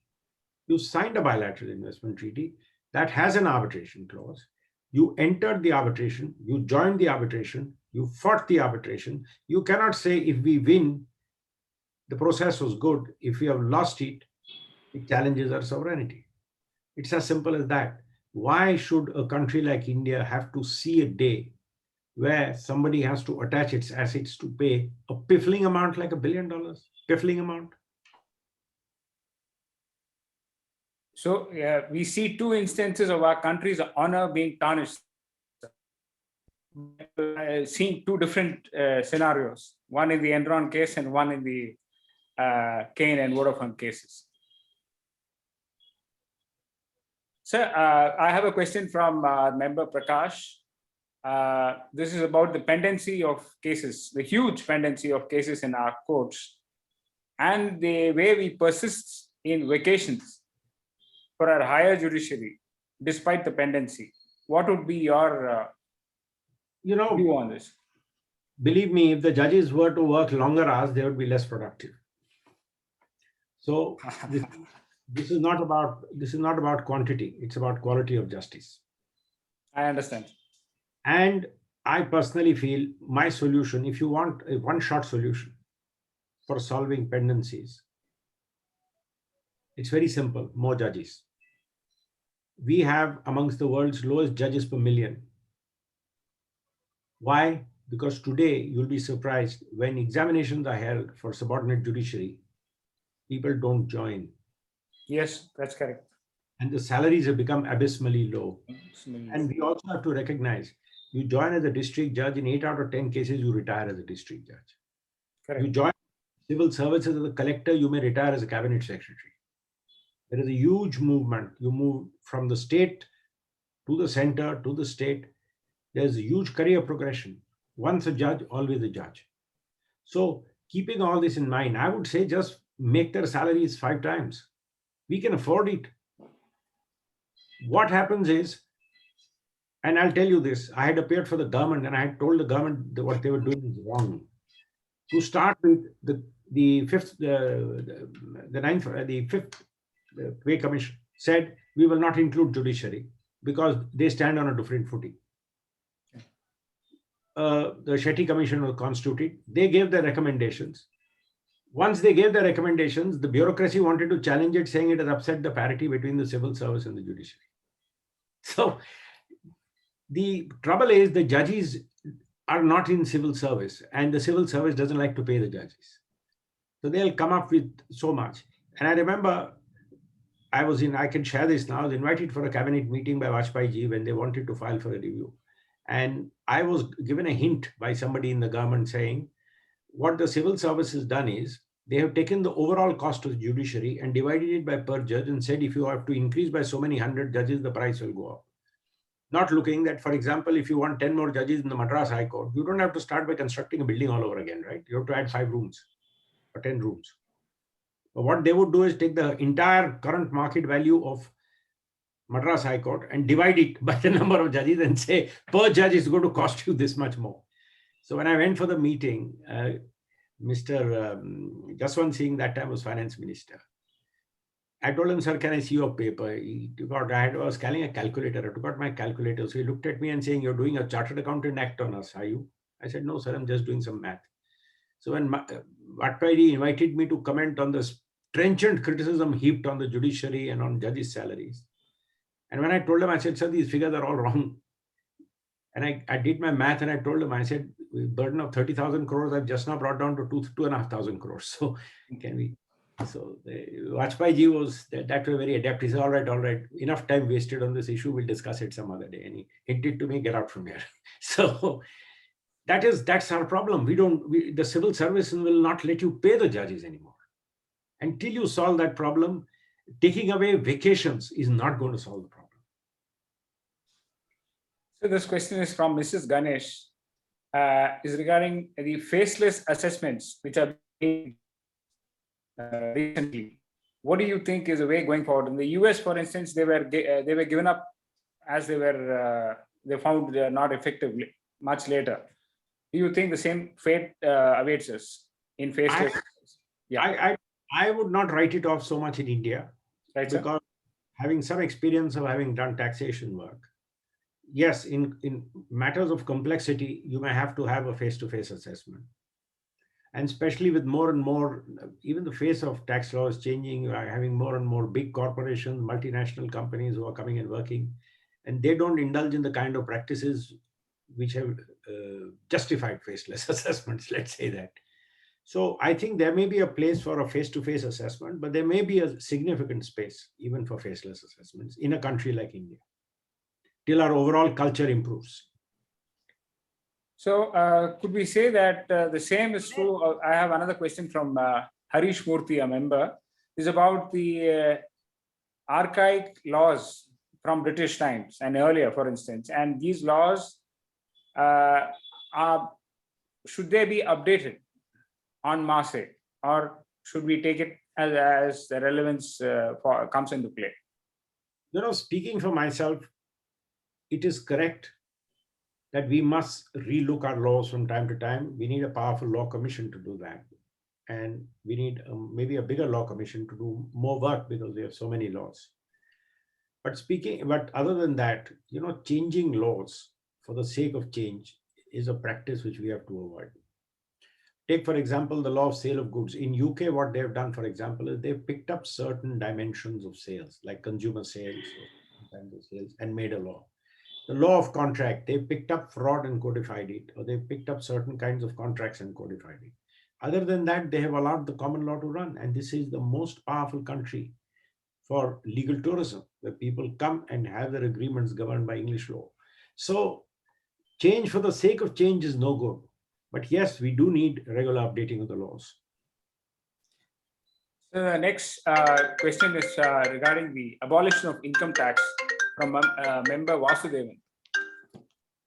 you signed a bilateral investment treaty that has an arbitration clause. You entered the arbitration, you joined the arbitration, you fought the arbitration. You cannot say if we win, the process was good. If we have lost it, it challenges our sovereignty. It's as simple as that. Why should a country like India have to see a day where somebody has to attach its assets to pay a piffling amount like $1 billion? Piffling amount. So we see two instances of our country's honor being tarnished. Seeing two different scenarios, one in the Enron case and one in the Kane and Vodafone cases. Sir, I have a question from member Prakash. This is about the pendency of cases, the huge pendency of cases in our courts, and the way we persist in vacations for our higher judiciary, despite the pendency. What would be your view on this? Believe me, if the judges were to work longer hours, they would be less productive. So this is not about quantity, it's about quality of justice. I understand. And I personally feel my solution, if you want a one-shot solution for solving pendencies, it's very simple: more judges. We have amongst the world's lowest judges per million. Why? Because today you'll be surprised when examinations are held for subordinate judiciary, people don't join. Yes, that's correct. And the salaries have become abysmally low. And we also have to recognize, you join as a district judge, in 8 out of 10 cases, you retire as a district judge. Correct. You join civil services as a collector, you may retire as a cabinet secretary. There is a huge movement. You move from the state to the center to the state. There's a huge career progression. Once a judge, always a judge. So keeping all this in mind, I would say just make their salaries 5 times. We can afford it. What happens is, and I'll tell you this, I had appeared for the government and I had told the government that what they were doing is wrong. To start with, the fifth pay commission said we will not include judiciary because they stand on a different footing. The Shetty commission was constituted. They gave their recommendations. Once they gave their recommendations, the bureaucracy wanted to challenge it, saying it has upset the parity between the civil service and the judiciary. So the trouble is the judges are not in civil service and the civil service doesn't like to pay the judges. So they'll come up with so much. And I remember I can share this now, I was invited for a cabinet meeting by Vajpayee ji when they wanted to file for a review. And I was given a hint by somebody in the government saying, what the civil service has done is They have taken the overall cost of the judiciary and divided it by per judge and said, if you have to increase by so many 100 judges, the price will go up. Not looking that, for example, if you want 10 more judges in the Madras High Court, you don't have to start by constructing a building all over again, right? You have to add 5 rooms or 10 rooms. But what they would do is take the entire current market value of Madras High Court and divide it by the number of judges and say, per judge is going to cost you this much more. So when I went for the meeting, Mr. Jaswant Singh, that time was finance minister. I told him, sir, can I see your paper? He took out, I was carrying a calculator. I took out my calculator. So he looked at me and saying, you're doing a chartered accountant act on us, are you? I said, no, sir, I'm just doing some math. So when Vatpaidi invited me to comment on the trenchant criticism heaped on the judiciary and on judges' salaries. And when I told him, I said, sir, these figures are all wrong. And I did my math and I told him, I said, burden of 30,000 crores, I've just now brought down to 2,500 crores. So can we? So Vajpayee ji was that way very adept. He said, all right, enough time wasted on this issue. We'll discuss it some other day. And he hinted to me, get out from here. So that's our problem. The civil service will not let you pay the judges anymore. Until you solve that problem, taking away vacations is not going to solve the problem. So this question is from Mrs. Ganesh, is regarding the faceless assessments which are being recently. What do you think is the way going forward? In the US, for instance, they were given up as they found not effective much later. Do you think the same fate awaits us in faceless? I would not write it off so much in India, Right, because having some experience of having done taxation work, yes, in matters of complexity, you may have to have a face-to-face assessment. And especially with more and more, even the face of tax law is changing. You are having more and more big corporations, multinational companies who are coming and working, and they don't indulge in the kind of practices which have justified faceless assessments, let's say that. So I think there may be a place for a face-to-face assessment, but there may be a significant space even for faceless assessments in a country like India, till our overall culture improves. So could we say that the same is true? I have another question from Harish Murthy, a member, is about the archaic laws from British times and earlier, for instance. And these laws, should they be updated en masse, or should we take it as the relevance comes into play? Speaking for myself, it is correct that we must relook our laws from time to time. We need a powerful law commission to do that. And we need maybe a bigger law commission to do more work because we have so many laws. But other than that, changing laws for the sake of change is a practice which we have to avoid. Take, for example, the law of sale of goods. In UK, what they've done, for example, is they've picked up certain dimensions of sales, like consumer sales, and made a law. The law of contract, they picked up fraud and codified it, or they picked up certain kinds of contracts and codified it. Other than that, they have allowed the common law to run. And this is the most powerful country for legal tourism, where people come and have their agreements governed by English law. So change for the sake of change is no good. But yes, we do need regular updating of the laws. So the next question is regarding the abolition of income tax from member Vasudevan.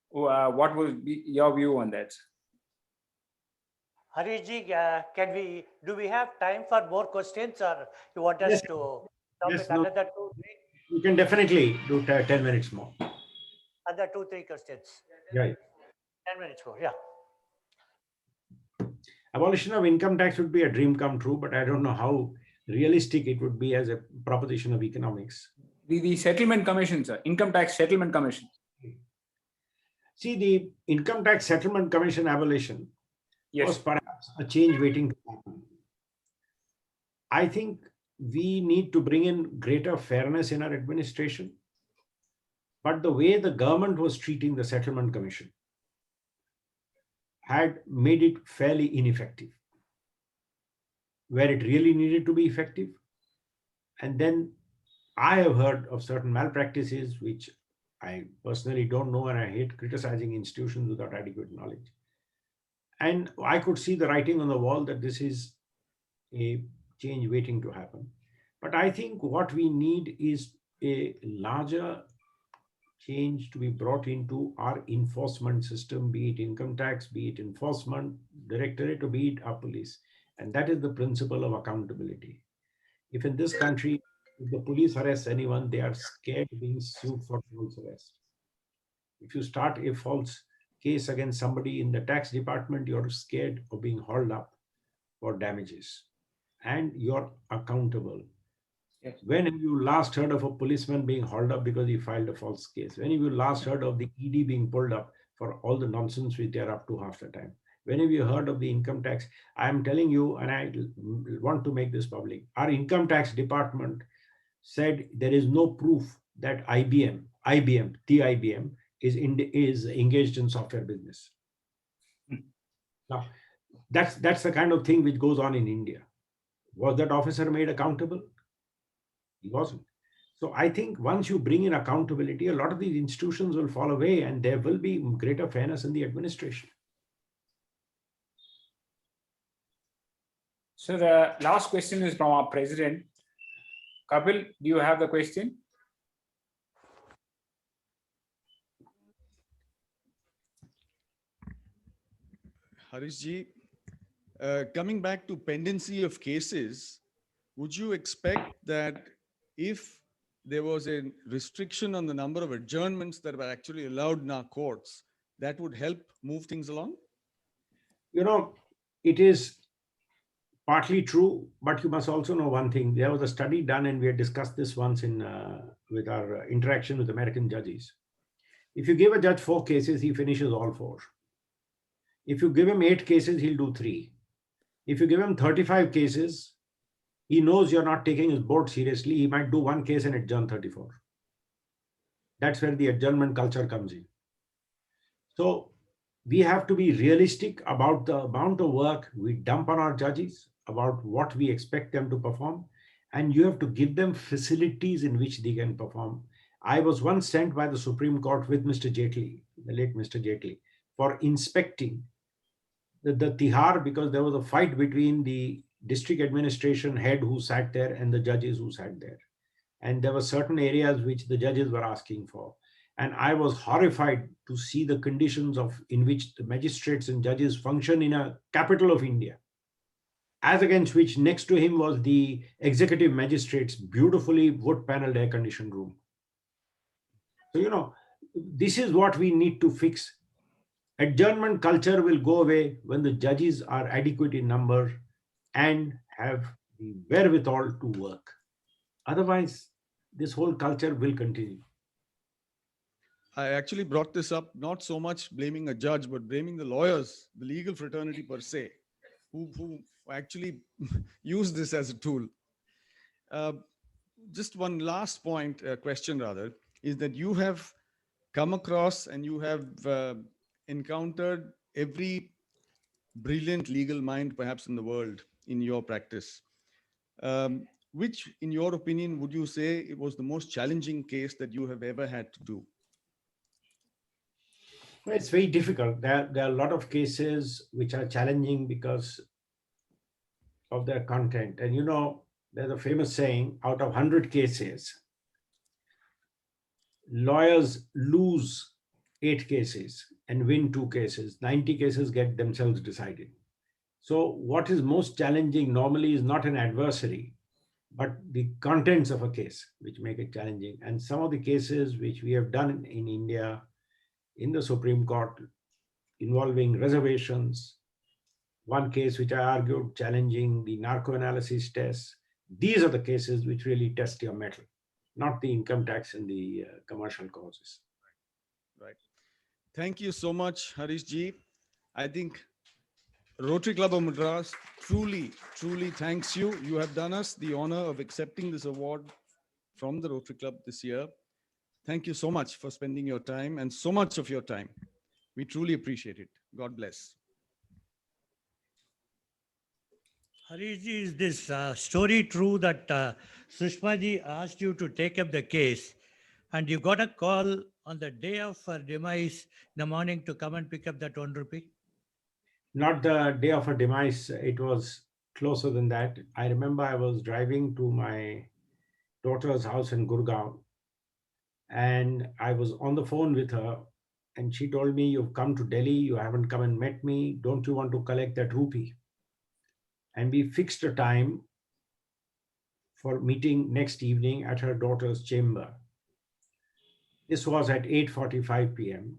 What will be your view on that? Harishji, do we have time for more questions, or you want us to stop with another 2, 3? You can definitely do 10 minutes more. Other 2, 3 questions. Right. 10 minutes more, yeah. Abolition of income tax would be a dream come true, but I don't know how realistic it would be as a proposition of economics. The settlement commission, sir, income tax settlement commission. See, the income tax settlement commission abolition was perhaps a change waiting to happen. I think we need to bring in greater fairness in our administration, but the way the government was treating the settlement commission had made it fairly ineffective, where it really needed to be effective. And then I have heard of certain malpractices, which I personally don't know, and I hate criticizing institutions without adequate knowledge. And I could see the writing on the wall that this is a change waiting to happen. But I think what we need is a larger change to be brought into our enforcement system, be it income tax, be it enforcement directorate, or be it our police. And that is the principle of accountability. If in this country, if the police arrest anyone, they are scared of being sued for false arrest. If you start a false case against somebody in the tax department, you're scared of being hauled up for damages, and you're accountable. Yes. When have you last heard of a policeman being hauled up because he filed a false case? When have you last heard of the ED being pulled up for all the nonsense which they're up to half the time? When have you heard of the income tax? I am telling you, and I want to make this public, our income tax department said there is no proof that TIBM is engaged in software business. Now, that's the kind of thing which goes on in India. Was that officer made accountable? He wasn't. So I think once you bring in accountability, a lot of these institutions will fall away and there will be greater fairness in the administration. So the last question is from our president. Kapil, do you have the question? Harish ji, coming back to pendency of cases, would you expect that if there was a restriction on the number of adjournments that were actually allowed in our courts, that would help move things along? You know, it is partly true, but you must also know one thing. There was a study done, and we had discussed this once with our interaction with American judges. If you give a judge 4 cases, he finishes all 4. If you give him 8 cases, he'll do 3. If you give him 35 cases, he knows you're not taking his board seriously. He might do 1 case and adjourn 34. That's where the adjournment culture comes in. So we have to be realistic about the amount of work we dump on our judges, about what we expect them to perform, and you have to give them facilities in which they can perform. I was once sent by the Supreme Court with Mr. Jaitley, the late Mr. Jaitley, for inspecting the Tihar, because there was a fight between the district administration head who sat there and the judges who sat there. And there were certain areas which the judges were asking for. And I was horrified to see the conditions in which the magistrates and judges function in a capital of India. As against which next to him was the executive magistrate's beautifully wood paneled air conditioned room. So, you know, this is what we need to fix. Adjournment culture will go away when the judges are adequate in number and have the wherewithal to work. Otherwise, this whole culture will continue. I actually brought this up, not so much blaming a judge, but blaming the lawyers, the legal fraternity per se, who actually use this as a tool. Just one last point, question rather, is that you have come across and you have encountered every brilliant legal mind perhaps in the world in your practice. Which, in your opinion, would you say it was the most challenging case that you have ever had to do? Well, it's very difficult. There are a lot of cases which are challenging because of their content. And you know, there's a famous saying, out of 100 cases, lawyers lose 8 cases and win 2 cases. 90 cases get themselves decided. So what is most challenging normally is not an adversary, but the contents of a case which make it challenging. And some of the cases which we have done in India, in the Supreme Court, involving reservations, one case which I argued challenging the narco-analysis test, these are the cases which really test your mettle, not the income tax and the commercial causes. Right. Thank you so much, Harish ji. I think Rotary Club of Madras truly, truly thanks you. You have done us the honor of accepting this award from the Rotary Club this year. Thank you so much for spending your time and so much of your time. We truly appreciate it. God bless. Harish ji, is this story true that Sushma ji asked you to take up the case and you got a call on the day of her demise in the morning to come and pick up that 1 rupee? Not the day of her demise. It was closer than that. I remember I was driving to my daughter's house in Gurgaon, and I was on the phone with her, and she told me, "You've come to Delhi, you haven't come and met me. Don't you want to collect that rupee?" And we fixed a time for meeting next evening at her daughter's chamber. This was at 8:45 p.m.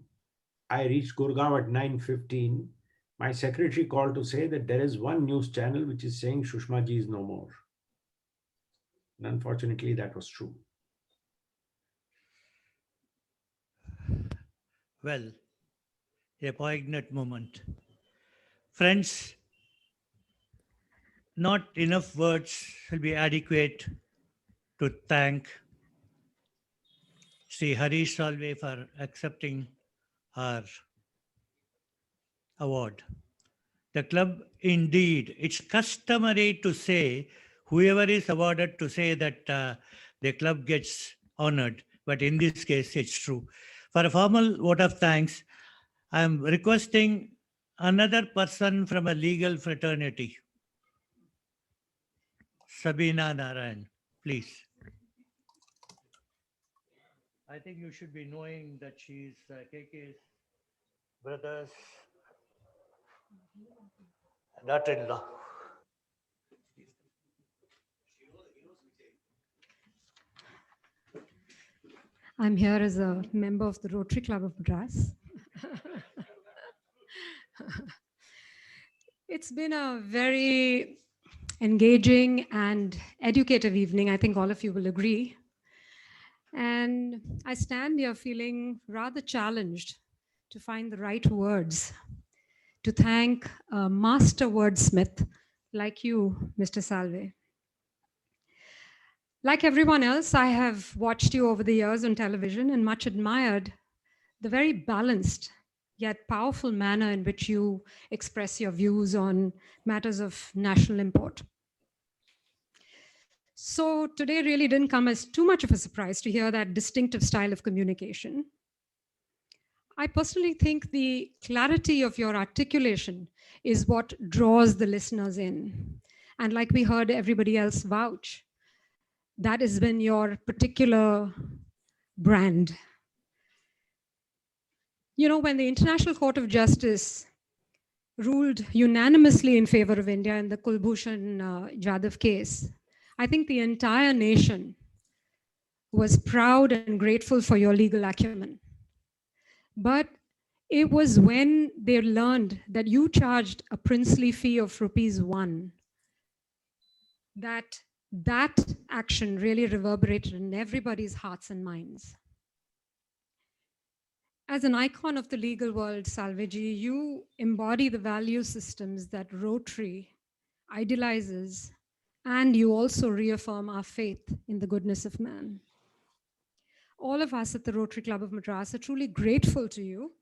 I reached Gurgaon at 9:15. My secretary called to say that there is one news channel which is saying Shushma ji is no more. And unfortunately, that was true. Well, a poignant moment. Friends, not enough words will be adequate to thank Shri Harish Salve for accepting our award. The club, indeed, it's customary to say, whoever is awarded to say that the club gets honored. But in this case, it's true. For a formal vote of thanks, I am requesting another person from a legal fraternity, Sabina Narayan, please. I think you should be knowing that she's KK's brother's daughter-in-law. I'm here as a member of the Rotary Club of Madras. It's been a very engaging and educative evening. I think all of you will agree. And I stand here feeling rather challenged to find the right words to thank a master wordsmith like you, Mr. Salve. Like everyone else, I have watched you over the years on television and much admired the very balanced yet powerful manner in which you express your views on matters of national import. So today really didn't come as too much of a surprise to hear that distinctive style of communication. I personally think the clarity of your articulation is what draws the listeners in. And like we heard everybody else vouch, that has been your particular brand. You know, when the International Court of Justice ruled unanimously in favor of India in the Kulbhushan Jadhav case, I think the entire nation was proud and grateful for your legal acumen. But it was when they learned that you charged a princely fee of ₹1 that that action really reverberated in everybody's hearts and minds. As an icon of the legal world, Salveji, you embody the value systems that Rotary idealizes, and you also reaffirm our faith in the goodness of man. All of us at the Rotary Club of Madras are truly grateful to you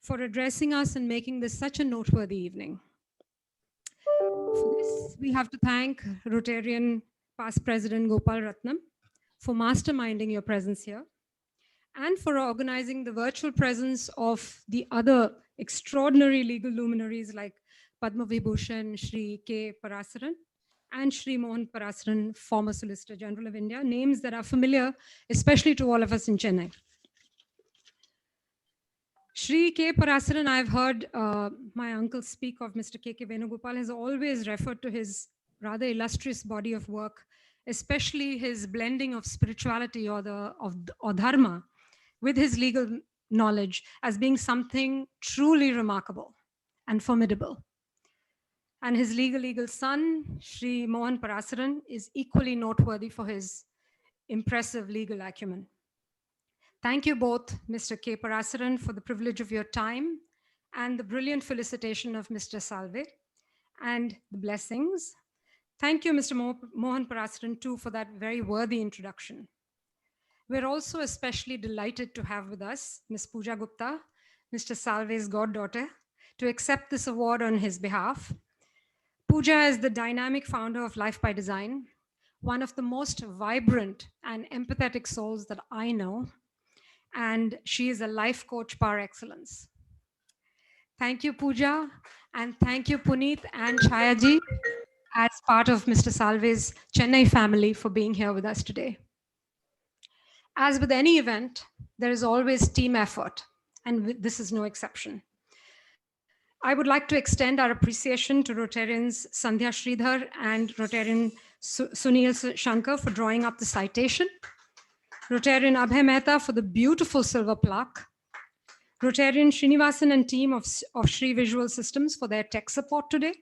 for addressing us and making this such a noteworthy evening. For this, we have to thank Rotarian past President Gopal Ratnam for masterminding your presence here and for organizing the virtual presence of the other extraordinary legal luminaries like Padma Vibhushan, Shri K. Parasaran, and Shri Mohan Parasaran, former Solicitor General of India, names that are familiar, especially to all of us in Chennai. Shri K. Parasaran, I've heard my uncle speak of Mr. K. K. Venugopal, has always referred to his rather illustrious body of work, especially his blending of spirituality or dharma with his legal knowledge as being something truly remarkable and formidable. And his legal son, Shri Mohan Parasaran, is equally noteworthy for his impressive legal acumen. Thank you both, Mr. K. Parasaran, for the privilege of your time and the brilliant felicitation of Mr. Salve and the blessings. Thank you, Mr. Mohan Parasaran, too, for that very worthy introduction. We're also especially delighted to have with us Ms. Pooja Gupta, Mr. Salve's goddaughter, to accept this award on his behalf. Pooja is the dynamic founder of Life by Design, one of the most vibrant and empathetic souls that I know, and she is a life coach par excellence. Thank you, Pooja, and thank you, Puneet and Chayaji. as part of Mr. Salve's Chennai family for being here with us today. As with any event, there is always team effort, and this is no exception. I would like to extend our appreciation to Rotarians Sandhya Sridhar and Rotarian Sunil Shankar for drawing up the citation, Rotarian Abhay Mehta for the beautiful silver plaque, Rotarian Srinivasan and team of Shri Visual Systems for their tech support today,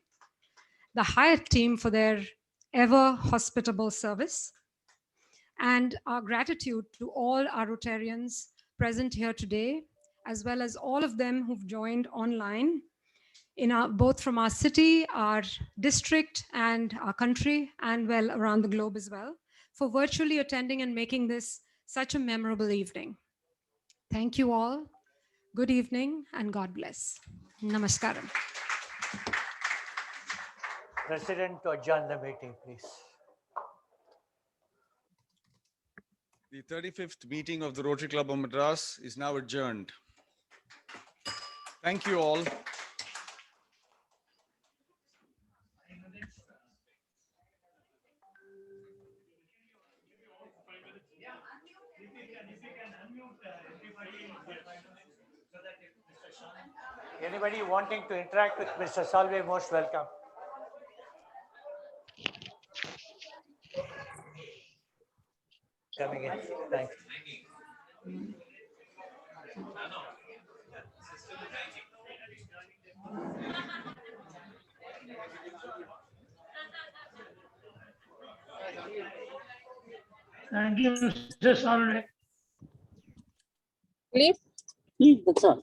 the Hyatt team for their ever hospitable service, and our gratitude to all our Rotarians present here today, as well as all of them who've joined online, both from our city, our district, and our country, and well around the globe as well, for virtually attending and making this such a memorable evening. Thank you all. Good evening and God bless. Namaskaram. President, to adjourn the meeting, please. The 35th meeting of the Rotary Club of Madras is now adjourned. Thank you all. Anybody wanting to interact with Mr. Salve, most welcome. Coming in. Thanks. Thank you, Mr. Salve. Please, please, that's all.